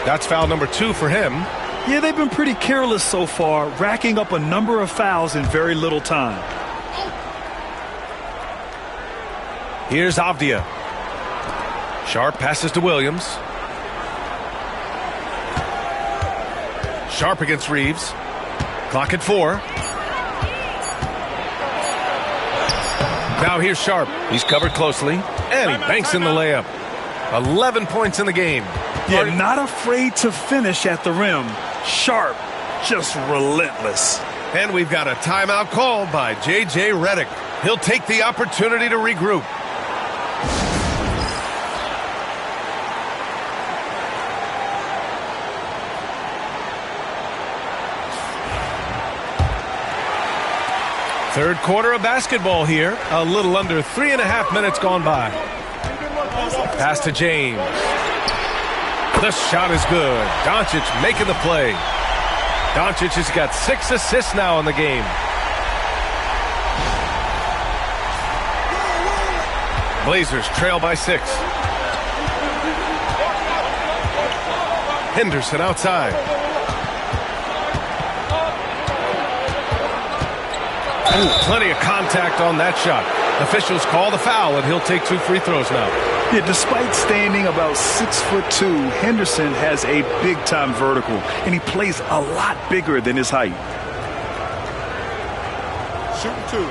That's foul number 2 for him. Yeah, they've been pretty careless so far, racking up a number of fouls in very little time. Here's Avdia. Sharp passes to Williams. Sharp against Reeves. Clock at 4. Now here's Sharp. He's covered closely, and he banks in the layup. 11 points in the game. Yeah, not afraid to finish at the rim. Sharp, just relentless. And we've got a timeout called by J.J. Redick. He'll take the opportunity to regroup. Third quarter of basketball here. A little under 3.5 minutes gone by. Pass to James. The shot is good. Doncic making the play. Doncic has got 6 assists now in the game. Blazers trail by 6. Henderson outside. Ooh, plenty of contact on that shot. Officials call the foul, and he'll take 2 free throws now. Yeah, despite standing about 6'2", Henderson has a big-time vertical, and he plays a lot bigger than his height. Shooting 2.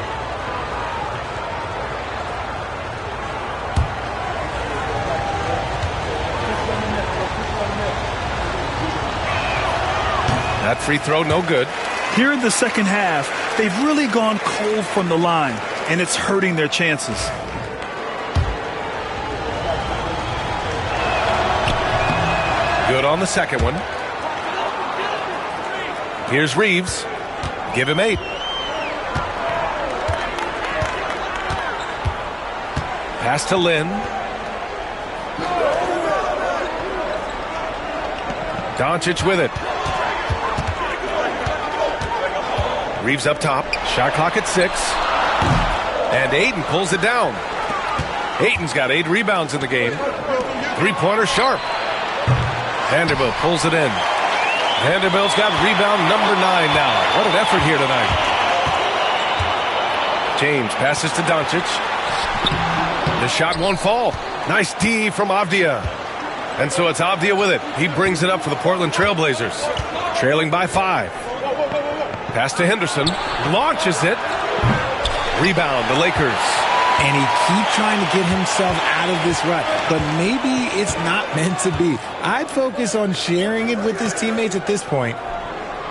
That free throw, no good. Here in the second half, they've really gone cold from the line, and it's hurting their chances. Good on the second one. Here's Reeves. Give him 8. Pass to Lynn. Doncic with it. Reeves up top. Shot clock at 6. And Ayton pulls it down. Ayton's got 8 rebounds in the game. 3-pointer Sharp. Vanderbilt pulls it in. Vanderbilt's got rebound number 9 now. What an effort here tonight. James passes to Doncic. The shot won't fall. Nice D from Avdia. And so it's Avdia with it. He brings it up for the Portland Trailblazers. Trailing by 5. Pass to Henderson. Launches it. Rebound, the Lakers. And he keeps trying to get himself out of this rut, but maybe it's not meant to be. I'd focus on sharing it with his teammates at this point.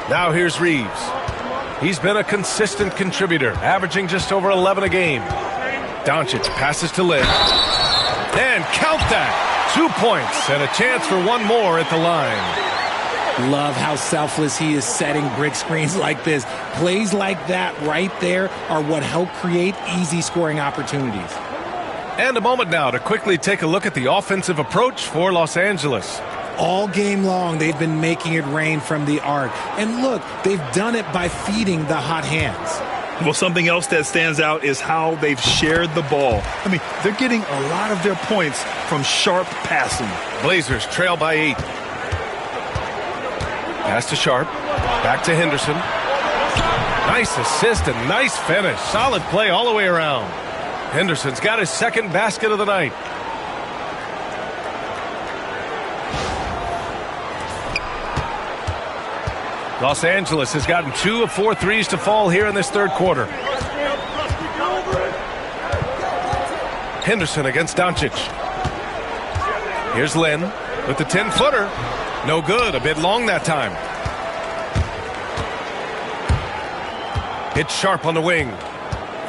Now here's Reeves. He's been a consistent contributor, averaging just over 11 a game. Doncic passes to Lynn. And count that. 2 points and a chance for 1 more at the line. Love how selfless he is setting brick screens like this. Plays like that right there are what help create easy scoring opportunities. And a moment now to quickly take a look at the offensive approach for Los Angeles. All game long, they've been making it rain from the arc. And look, they've done it by feeding the hot hands. Well, something else that stands out is how they've shared the ball. I mean, they're getting a lot of their points from sharp passing. Blazers trail by 8. Pass to Sharp. Back to Henderson. Nice assist and nice finish. Solid play all the way around. Henderson's got his second basket of the night. Los Angeles has gotten 2 of 4 threes to fall here in this third quarter. Henderson against Doncic. Here's Lynn with the 10-footer. No good. A bit long that time. It's Sharp on the wing.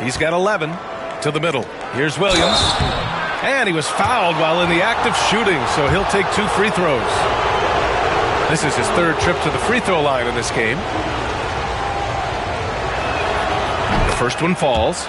He's got 11 to the middle. Here's Williams. And he was fouled while in the act of shooting, so he'll take 2 free throws. This is his 3rd trip to the free throw line in this game. The first one falls.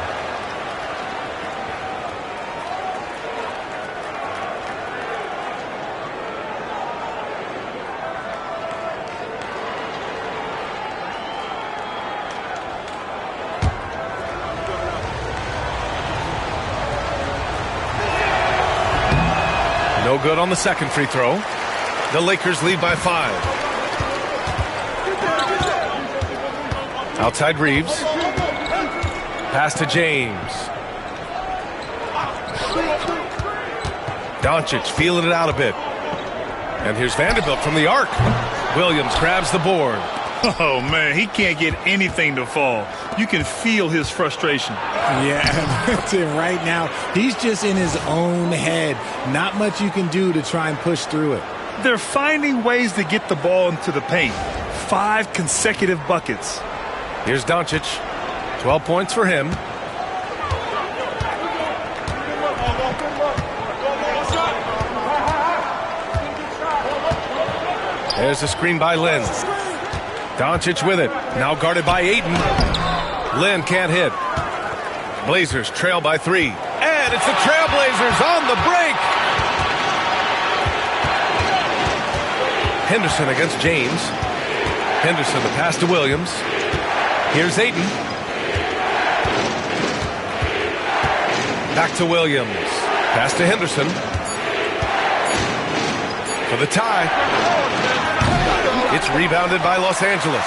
No good on the second free throw. The Lakers lead by 5. Outside Reeves. Pass to James. Doncic feeling it out a bit. And here's Vanderbilt from the arc. Williams grabs the board. Oh, man, he can't get anything to fall. You can feel his frustration. Yeah, that's it right now. He's just in his own head. Not much you can do to try and push through it. They're finding ways to get the ball into the paint. 5 consecutive buckets. Here's Doncic. 12 points for him. There's a screen by Lynn. Doncic with it. Now guarded by Ayton. Lynn can't hit. Blazers trail by 3. And it's the Trailblazers on the break. Henderson against James. Henderson, the pass to Williams. Here's Ayton. Back to Williams. Pass to Henderson. For the tie. It's rebounded by Los Angeles.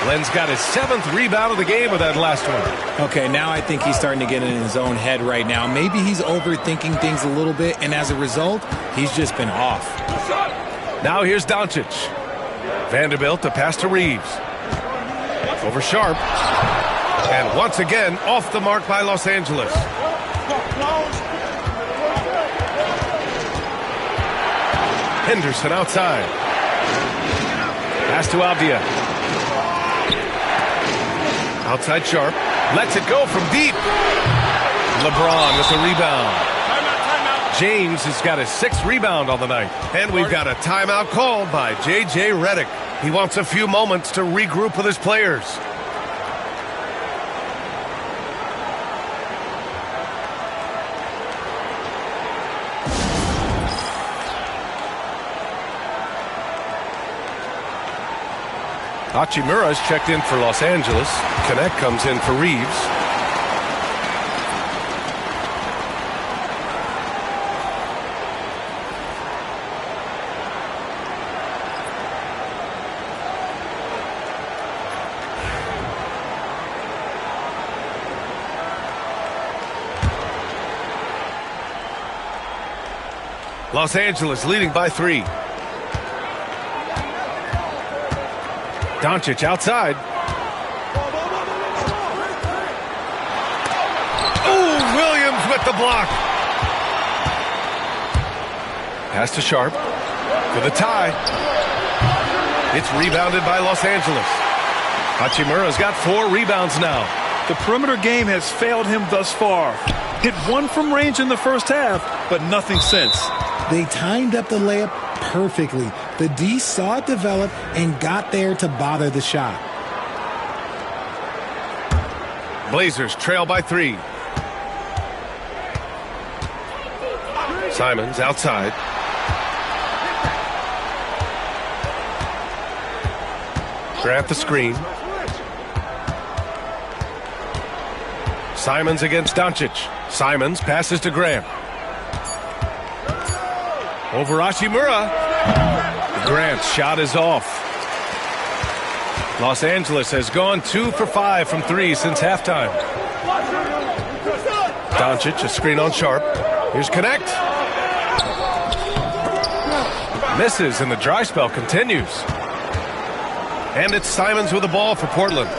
Len's got his 7th rebound of the game with that last one. Okay, now I think he's starting to get in his own head right now. Maybe he's overthinking things a little bit, and as a result, he's just been off. Now here's Doncic. Vanderbilt to pass to Reeves. Over Sharp. And once again, off the mark by Los Angeles. Henderson outside. Pass to Avdia. Outside Sharp. Lets it go from deep. LeBron with the rebound. James has got his 6th rebound on the night. And we've got a timeout called by J.J. Redick. He wants a few moments to regroup with his players. Hachimura is checked in for Los Angeles. Connect comes in for Reeves. Los Angeles leading by 3. Doncic outside. Oh, Williams with the block. Pass to Sharp for the tie. It's rebounded by Los Angeles. Hachimura's got 4 rebounds now. The perimeter game has failed him thus far. Hit 1 from range in the first half, but nothing since. They timed up the layup perfectly. The D saw it develop and got there to bother the shot. Blazers trail by 3. Simons outside. Grant the screen. Simons against Doncic. Simons passes to Grant. Over Hachimura. Grant's shot is off. Los Angeles has gone 2 for 5 from 3 since halftime. Doncic, a screen on Sharp. Here's Connect. Misses, and the dry spell continues. And it's Simons with the ball for Portland.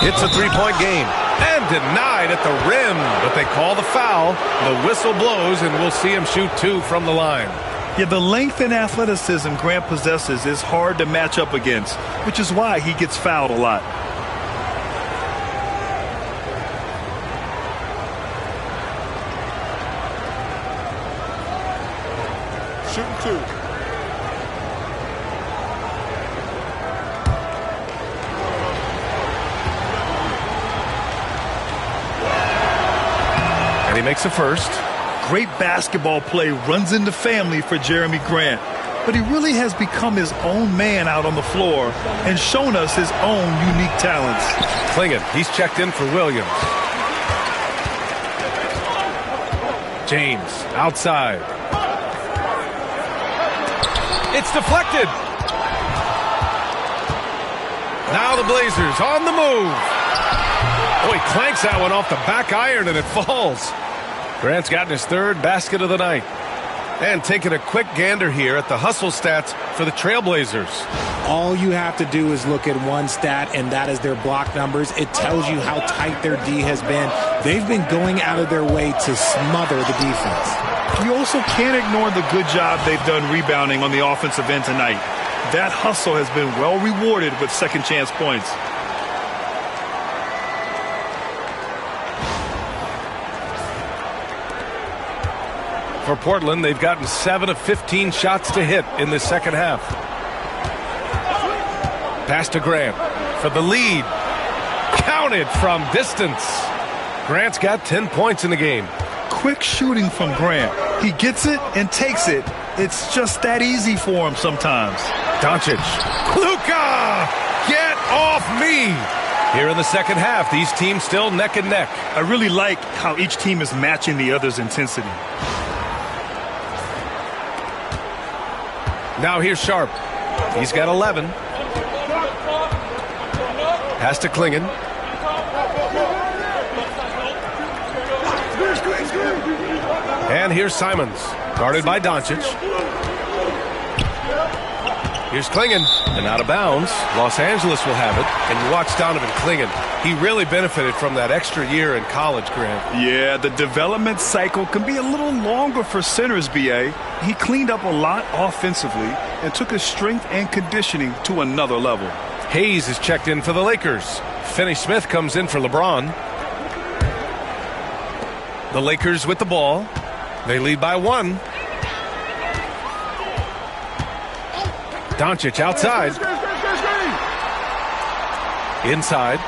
It's a 3-point game. And denied at the rim, but they call the foul. The whistle blows, and we'll see him shoot 2 from the line. Yeah, the length and athleticism Grant possesses is hard to match up against, which is why he gets fouled a lot. shooting 2. And he makes a first. Great basketball play runs into family for Jeremy Grant. But he really has become his own man out on the floor and shown us his own unique talents. Clingan, he's checked in for Williams. James, outside. It's deflected. Now the Blazers on the move. Oh, he clanks that one off the back iron and it falls. Grant's gotten his 3rd basket of the night. And taking a quick gander here at the hustle stats for the Trailblazers. All you have to do is look at one stat, and that is their block numbers. It tells you how tight their D has been. They've been going out of their way to smother the defense. You also can't ignore the good job they've done rebounding on the offensive end tonight. That hustle has been well rewarded with second chance points. For Portland, they've gotten 7 of 15 shots to hit in the second half. Pass to Grant for the lead. Counted from distance. Grant's got 10 points in the game. Quick shooting from Grant. He gets it and takes it. It's just that easy for him sometimes. Doncic. Luka! Get off me! Here in the second half, these teams still neck and neck. I really like how each team is matching the other's intensity. Now here's Sharp. He's got 11. Pass to Clingan. And here's Simons, guarded by Doncic. Here's Clingan, and out of bounds. Los Angeles will have it. And you watch Donovan Clingan. He really benefited from that extra year in college, Grant. Yeah, the development cycle can be a little longer for centers, B.A. He cleaned up a lot offensively and took his strength and conditioning to another level. Hayes is checked in for the Lakers. Finney-Smith comes in for LeBron. The Lakers with the ball. They lead by 1. Doncic outside. Inside.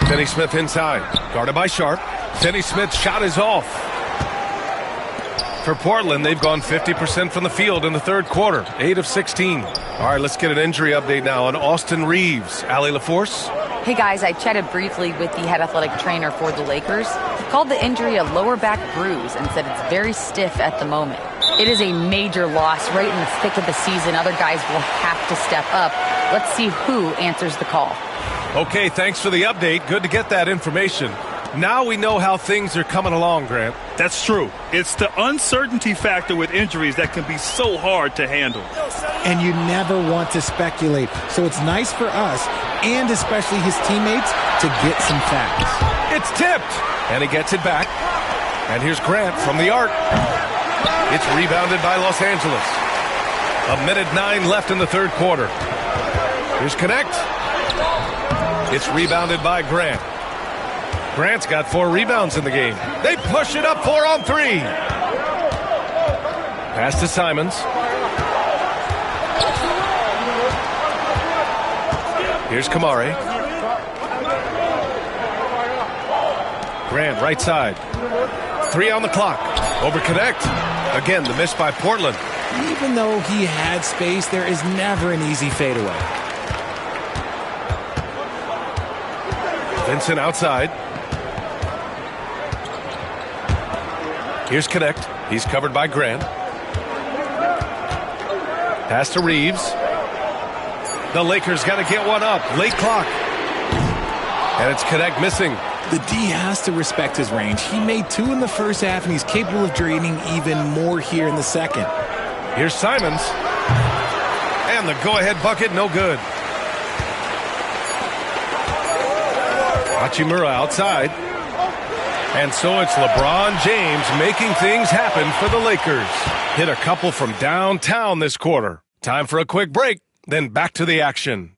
Finney-Smith inside. Guarded by Sharp. Finney-Smith's shot is off. For Portland, they've gone 50% from the field in the third quarter. 8 of 16. All right, let's get an injury update now on Austin Reeves. Allie LaForce? Hey guys, I chatted briefly with the head athletic trainer for the Lakers. He called the injury a lower back bruise and said it's very stiff at the moment. It is a major loss right in the thick of the season. Other guys will have to step up. Let's see who answers the call. Okay, thanks for the update. Good to get that information. Now we know how things are coming along, Grant. That's true. It's the uncertainty factor with injuries that can be so hard to handle. And you never want to speculate. So it's nice for us, and especially his teammates, to get some facts. It's tipped, and he gets it back. And here's Grant from the arc. It's rebounded by Los Angeles. 1:09 left in the third quarter. Here's Connect. It's rebounded by Grant. Grant's got 4 rebounds in the game. They push it up 4 on 3. Pass to Simons. Here's Kamari. Grant, right side. 3 on the clock. Over Connect. Again, the miss by Portland. Even though he had space, there is never an easy fadeaway. Vincent outside. Here's Connect. He's covered by Grant. Pass to Reeves. The Lakers got to get one up. Late clock. And it's Connect missing. The D has to respect his range. He made 2 in the first half, and he's capable of draining even more here in the second. Here's Simons. And the go-ahead bucket, no good. Hachimura outside. And so it's LeBron James making things happen for the Lakers. Hit a couple from downtown this quarter. Time for a quick break, then back to the action.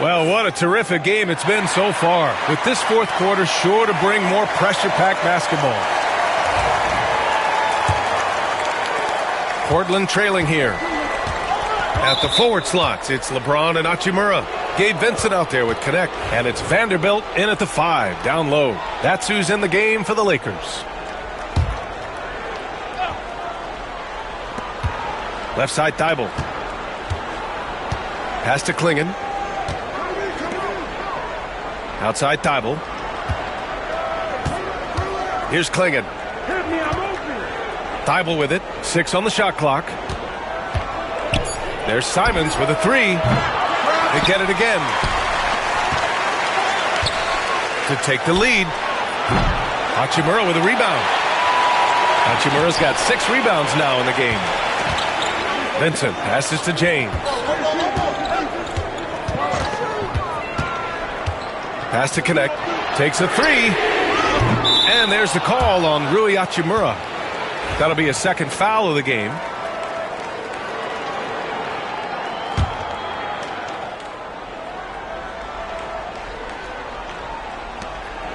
Well, what a terrific game it's been so far. With this fourth quarter sure to bring more pressure-packed basketball. Portland trailing here. At the forward slots, it's LeBron and Hachimura. Gabe Vincent out there with connect. And it's Vanderbilt in at the 5, down low. That's who's in the game for the Lakers. Left side, Thibault. Pass to Klingon. Outside, Thibault. Here's Klingon. Thibault with it. 6 on the shot clock. There's Simons with a 3. They get it again. To take the lead. Hachimura with a rebound. Hachimura's got 6 rebounds now in the game. Vincent passes to James. Pass to connect. Takes a 3. And there's the call on Rui Hachimura. That'll be a second foul of the game.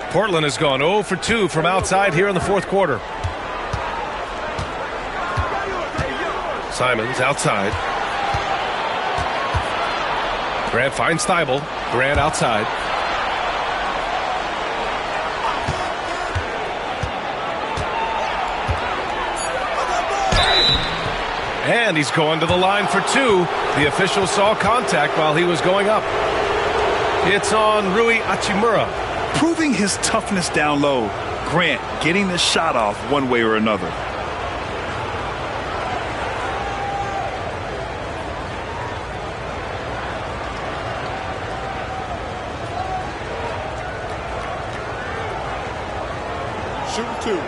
Portland has gone 0 for 2 from outside here in the fourth quarter. Simons outside. Grant finds Thibault. Grant outside. And he's going to the line for 2. The official saw contact while he was going up. It's on Rui Hachimura. Proving his toughness down low. Grant getting the shot off one way or another. Shooting 2.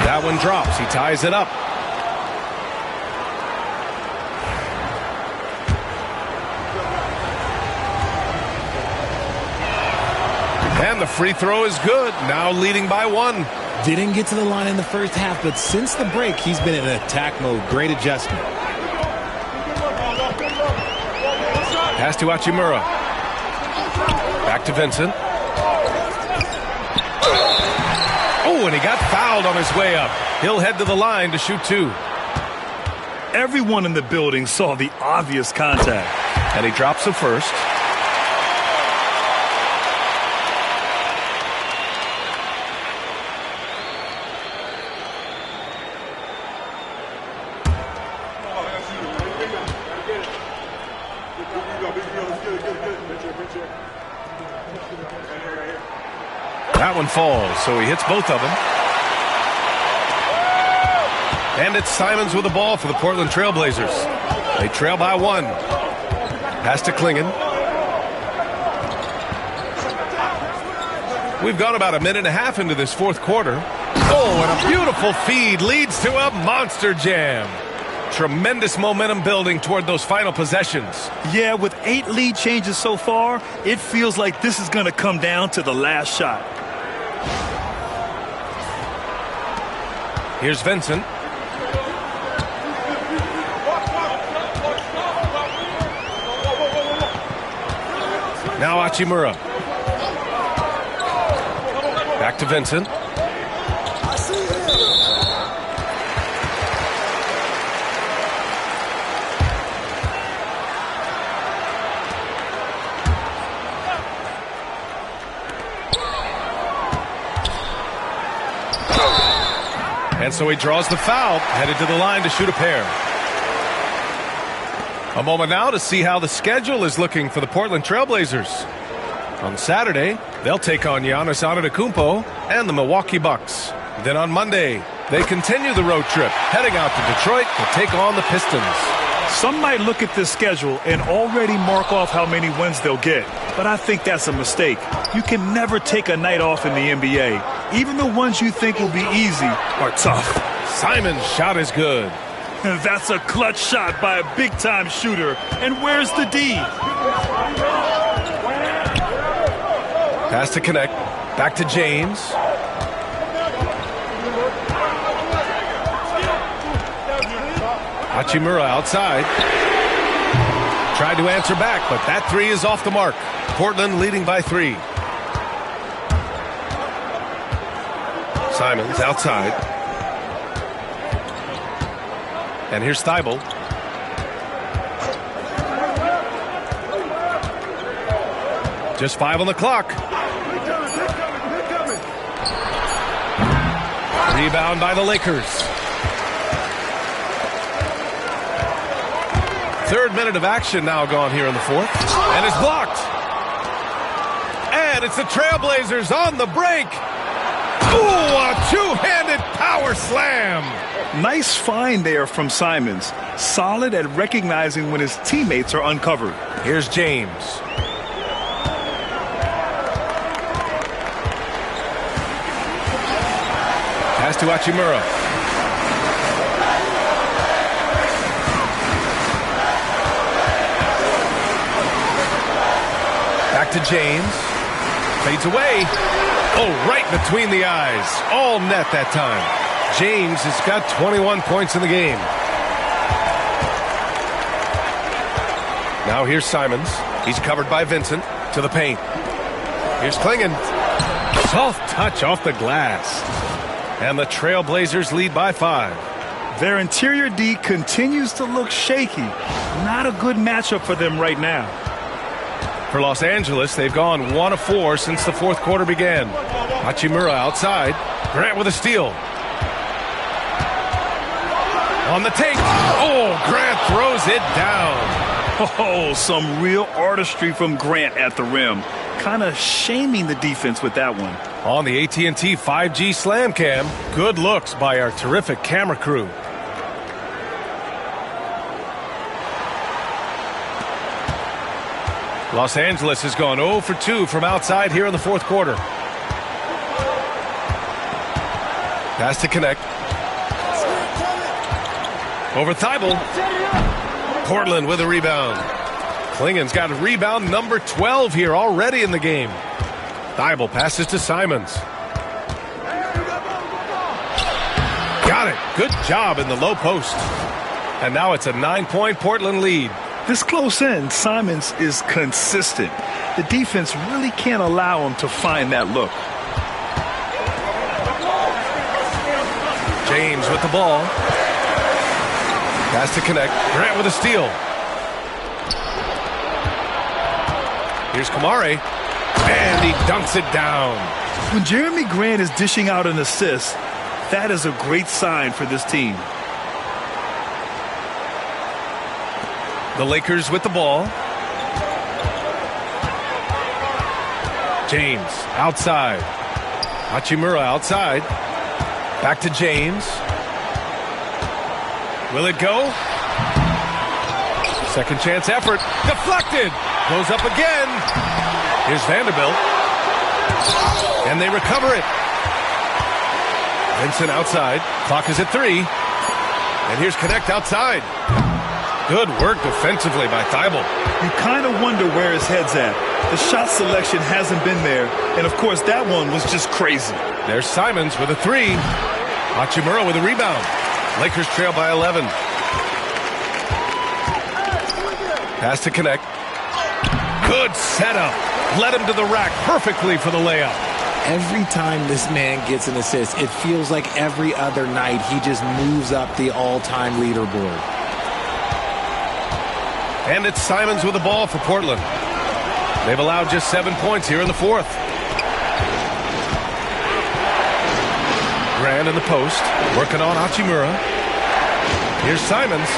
That one drops. He ties it up. And the free throw is good. Now leading by 1. Didn't get to the line in the first half, but since the break, he's been in attack mode. Great adjustment. Pass to Hachimura. Back to Vincent. Oh, and he got fouled on his way up. He'll head to the line to shoot 2. Everyone in the building saw the obvious contact. And he drops the first. That one falls, so he hits both of them. And it's Simons with the ball for the Portland Trailblazers. They trail by 1. Pass to Klingon. We've gone about a minute and a half into this fourth quarter. Oh, and a beautiful feed leads to a monster jam. Tremendous momentum building toward those final possessions. Yeah, with 8 lead changes so far, it feels like this is going to come down to the last shot. Here's Vincent. Now Hachimura. Back to Vincent. And so he draws the foul, headed to the line to shoot a pair. A moment now to see how the schedule is looking for the Portland Trailblazers. On Saturday, they'll take on Giannis Antetokounmpo and the Milwaukee Bucks. Then on Monday, they continue the road trip, heading out to Detroit to take on the Pistons. Some might look at this schedule and already mark off how many wins they'll get, but I think that's a mistake. You can never take a night off in the NBA. Even the ones you think will be easy are tough. Simon's shot is good. That's a clutch shot by a big-time shooter. And where's the D? Pass to connect. Back to James. Hachimura outside. Tried to answer back, but that three is off the mark. Portland leading by 3. Simons outside. And here's Thibault. Just 5 on the clock. Rebound by the Lakers. 3rd minute of action now gone here in the 4th. And it's blocked. And it's the Trailblazers on the break. Ooh, a two-handed power slam. Nice find there from Simons. Solid at recognizing when his teammates are uncovered. Here's James. Pass to Hachimura. Back to James. Fades away. Oh, right between the eyes. All net that time. James has got 21 points in the game. Now here's Simons. He's covered by Vincent to the paint. Here's Klingon. Soft touch off the glass. And the Trailblazers lead by 5. Their interior D continues to look shaky. Not a good matchup for them right now. For Los Angeles, they've gone 1 of 4 since the 4th quarter began. Hachimura outside. Grant with a steal. On the take. Oh, Grant throws it down. Oh, some real artistry from Grant at the rim. Kind of shaming the defense with that one. On the AT&T 5G Slam Cam, good looks by our terrific camera crew. Los Angeles has gone 0 for 2 from outside here in the 4th quarter. Pass to connect. Over Thibault. Portland with a rebound. Klingon's got a rebound number 12 here already in the game. Thibault passes to Simons. Got it. Good job in the low post. And now it's a 9-point Portland lead. This close in, Simons is consistent. The defense really can't allow him to find that look. James with the ball. Pass to connect. Grant with a steal. Here's Kamare. And he dunks it down. When Jeremy Grant is dishing out an assist, that is a great sign for this team. The Lakers with the ball. James outside. Hachimura outside. Back to James. Will it go? Second chance effort. Deflected. Goes up again. Here's Vanderbilt. And they recover it. Vincent outside. Clock is at 3. And here's Connect outside. Good work defensively by Thibault. You kind of wonder where his head's at. The shot selection hasn't been there. And, of course, that one was just crazy. There's Simons with a 3. Hachimura with a rebound. Lakers trail by 11. Pass to Connect. Good setup. Led him to the rack perfectly for the layup. Every time this man gets an assist, it feels like every other night he just moves up the all-time leaderboard. And it's Simons with the ball for Portland. They've allowed just 7 points here in the 4th. Grant in the post, working on Hachimura. Here's Simons.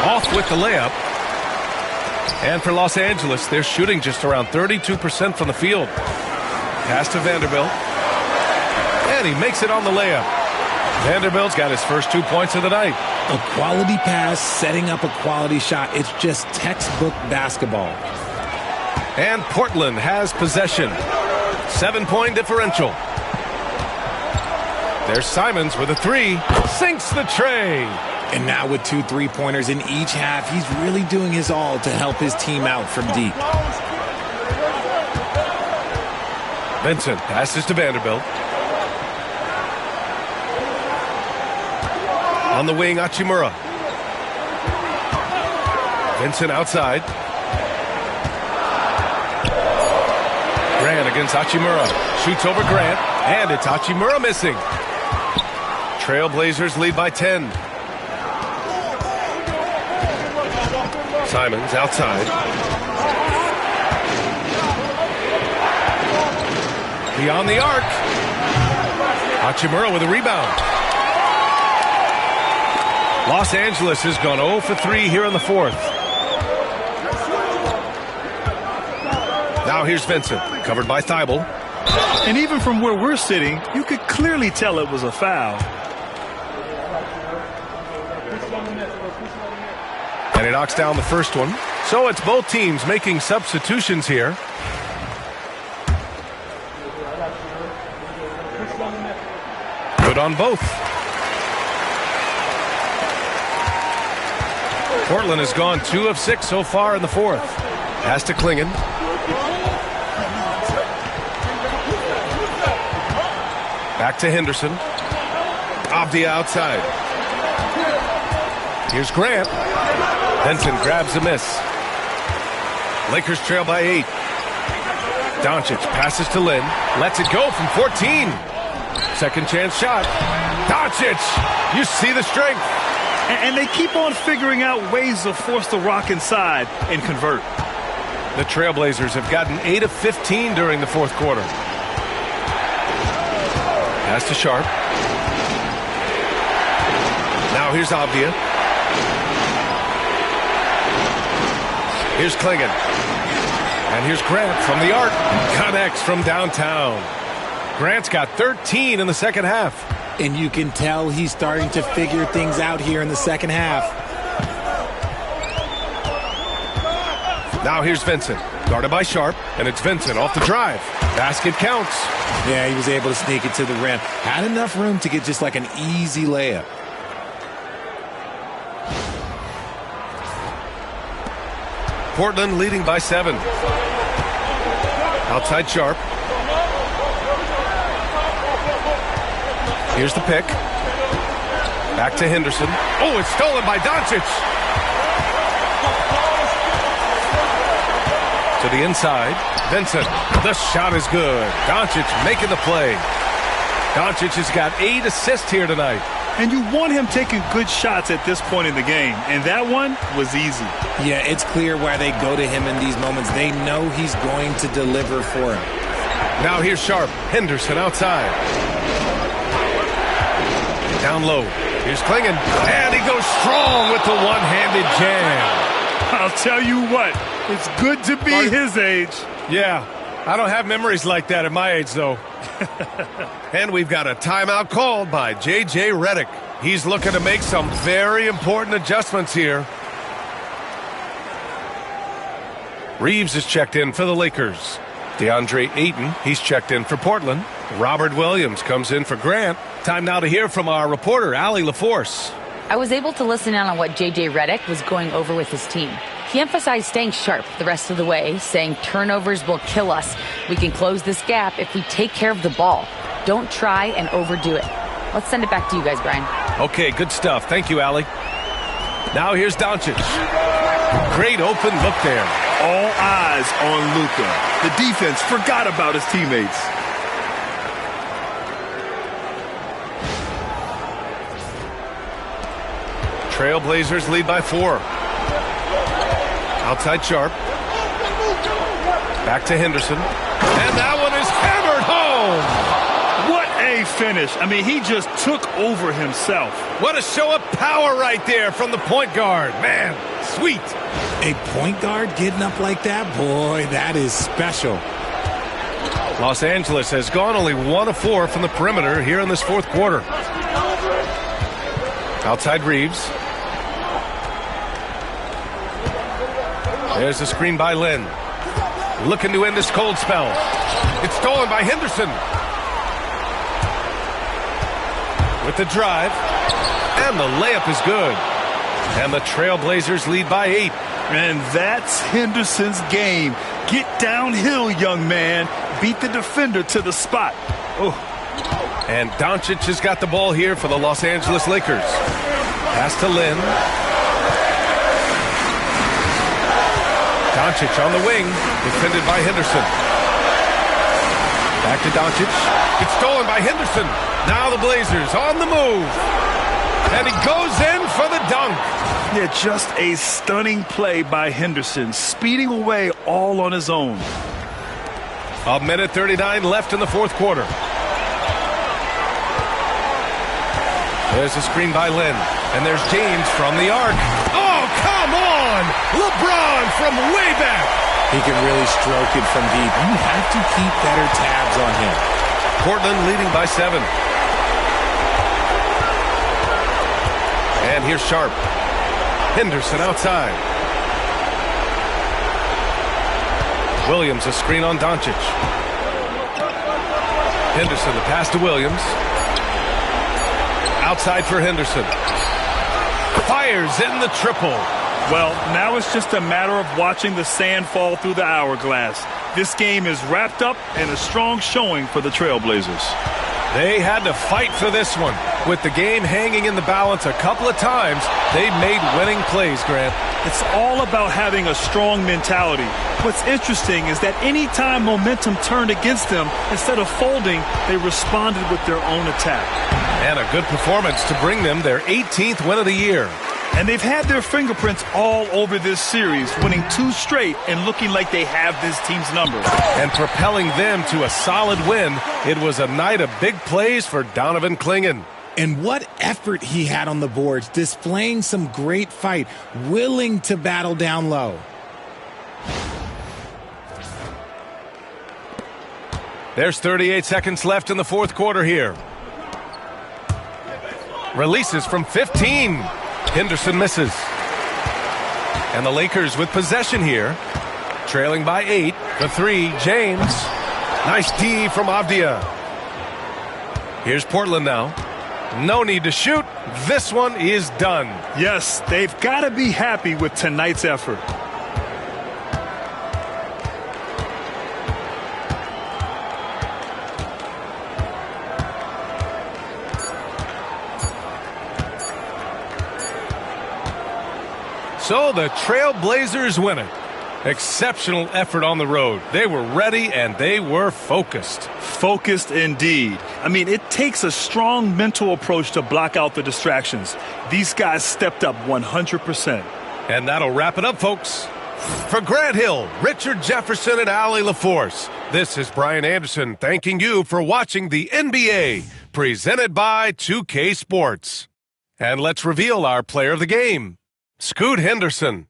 Off with the layup. And for Los Angeles, they're shooting just around 32% from the field. Pass to Vanderbilt. And he makes it on the layup. Vanderbilt's got his first 2 points of the night. A quality pass, setting up a quality shot. It's just textbook basketball. And Portland has possession. 7-point differential. There's Simons with a 3. Sinks the tray. And now with 2 3-pointers in each half, he's really doing his all to help his team out from deep. Vincent passes to Vanderbilt. On the wing, Hachimura. Vincent outside. Grant against Hachimura. Shoots over Grant, and it's Hachimura missing. Trailblazers lead by 10. Simons outside. Beyond the arc. Hachimura with a rebound. Los Angeles has gone 0 for 3 here in the fourth. Now here's Vincent, covered by Thibault. And even from where we're sitting, you could clearly tell it was a foul. And he knocks down the first one. So it's both teams making substitutions here. Good on both. Portland has gone 2 of 6 so far in the fourth. Has to Klingon. Back to Henderson. Avdia outside. Here's Grant. Benson grabs a miss. Lakers trail by 8. Doncic passes to Lin. Lets it go from 14. Second chance shot. Doncic! You see the strength. And they keep on figuring out ways to force the rock inside and convert. The Trailblazers have gotten 8 of 15 during the fourth quarter. Pass to Sharp. Now here's Avdia. Here's Klingon. And here's Grant from the arc. Connects from downtown. Grant's got 13 in the second half. And you can tell he's starting to figure things out here in the second half. Now here's Vincent. Guarded by Sharp. And it's Vincent off the drive. Basket counts. Yeah, he was able to sneak it to the rim. Had enough room to get just like an easy layup. Portland leading by 7. Outside Sharp. Here's the pick. Back to Henderson. Oh, it's stolen by Doncic. To the inside. Vincent. The shot is good. Doncic making the play. Doncic has got 8 assists here tonight. And you want him taking good shots at this point in the game. And that one was easy. Yeah, it's clear why they go to him in these moments. They know he's going to deliver for him. Now here's Sharp. Henderson outside. Down low. Here's Klingon. And he goes strong with the one-handed jam. I'll tell you what. It's good to be his age. Yeah. I don't have memories like that at my age, though. And we've got a timeout called by J.J. Redick. He's looking to make some very important adjustments here. Reeves is checked in for the Lakers. DeAndre Ayton, he's checked in for Portland. Robert Williams comes in for Grant. Time now to hear from our reporter, Allie LaForce. I was able to listen in on what J.J. Redick was going over with his team. He emphasized staying sharp the rest of the way, saying turnovers will kill us. We can close this gap if we take care of the ball. Don't try and overdo it. Let's send it back to you guys, Brian. Okay, good stuff. Thank you, Allie. Now here's Doncic. Great open look there. All eyes on Luka. The defense forgot about his teammates. Trailblazers lead by 4. Outside Sharp. Back to Henderson. And that one is hammered home. What a finish. I mean, he just took over himself. What a show of power right there from the point guard. Man, sweet. A point guard getting up like that? Boy, that is special. Los Angeles has gone only 1 of 4 from the perimeter here in this fourth quarter. Outside Reeves. There's the screen by Lin. Looking to end this cold spell. It's stolen by Henderson. With the drive. And the layup is good. And the Trailblazers lead by 8. And that's Henderson's game. Get downhill, young man. Beat the defender to the spot. Oh. And Doncic has got the ball here for the Los Angeles Lakers. Pass to Lynn. Doncic on the wing, defended by Henderson. Back to Doncic. It's stolen by Henderson. Now the Blazers on the move. And he goes in for the dunk. Yeah, just a stunning play by Henderson, speeding away all on his own. 1:39 left in the fourth quarter. There's a screen by Lynn. And there's James from the arc. Oh, come on! LeBron from way back. He can really stroke it from deep. You have to keep better tabs on him. Portland leading by 7. And here's Sharp. Henderson outside. Williams a screen on Doncic. Henderson the pass to Williams. Outside for Henderson. Fires in the triple. Well, now it's just a matter of watching the sand fall through the hourglass. This game is wrapped up in a strong showing for the Trailblazers. They had to fight for this one. With the game hanging in the balance a couple of times, they made winning plays, Grant. It's all about having a strong mentality. What's interesting is that any time momentum turned against them, instead of folding, they responded with their own attack. And a good performance to bring them their 18th win of the year. And they've had their fingerprints all over this series, winning 2 straight and looking like they have this team's number. And propelling them to a solid win, it was a night of big plays for Donovan Clingan. And what effort he had on the boards, displaying some great fight, willing to battle down low. There's 38 seconds left in the fourth quarter here. Releases from 15. Henderson misses. And the Lakers with possession here. Trailing by 8. The 3, James. Nice D from Avdia. Here's Portland now. No need to shoot. This one is done. Yes, they've got to be happy with tonight's effort. So the Trailblazers win it. Exceptional effort on the road. They were ready and they were focused. Focused indeed. I mean, it takes a strong mental approach to block out the distractions. These guys stepped up 100%. And that'll wrap it up, folks. For Grant Hill, Richard Jefferson, and Allie LaForce, this is Brian Anderson thanking you for watching the NBA, presented by 2K Sports. And let's reveal our player of the game, Scoot Henderson.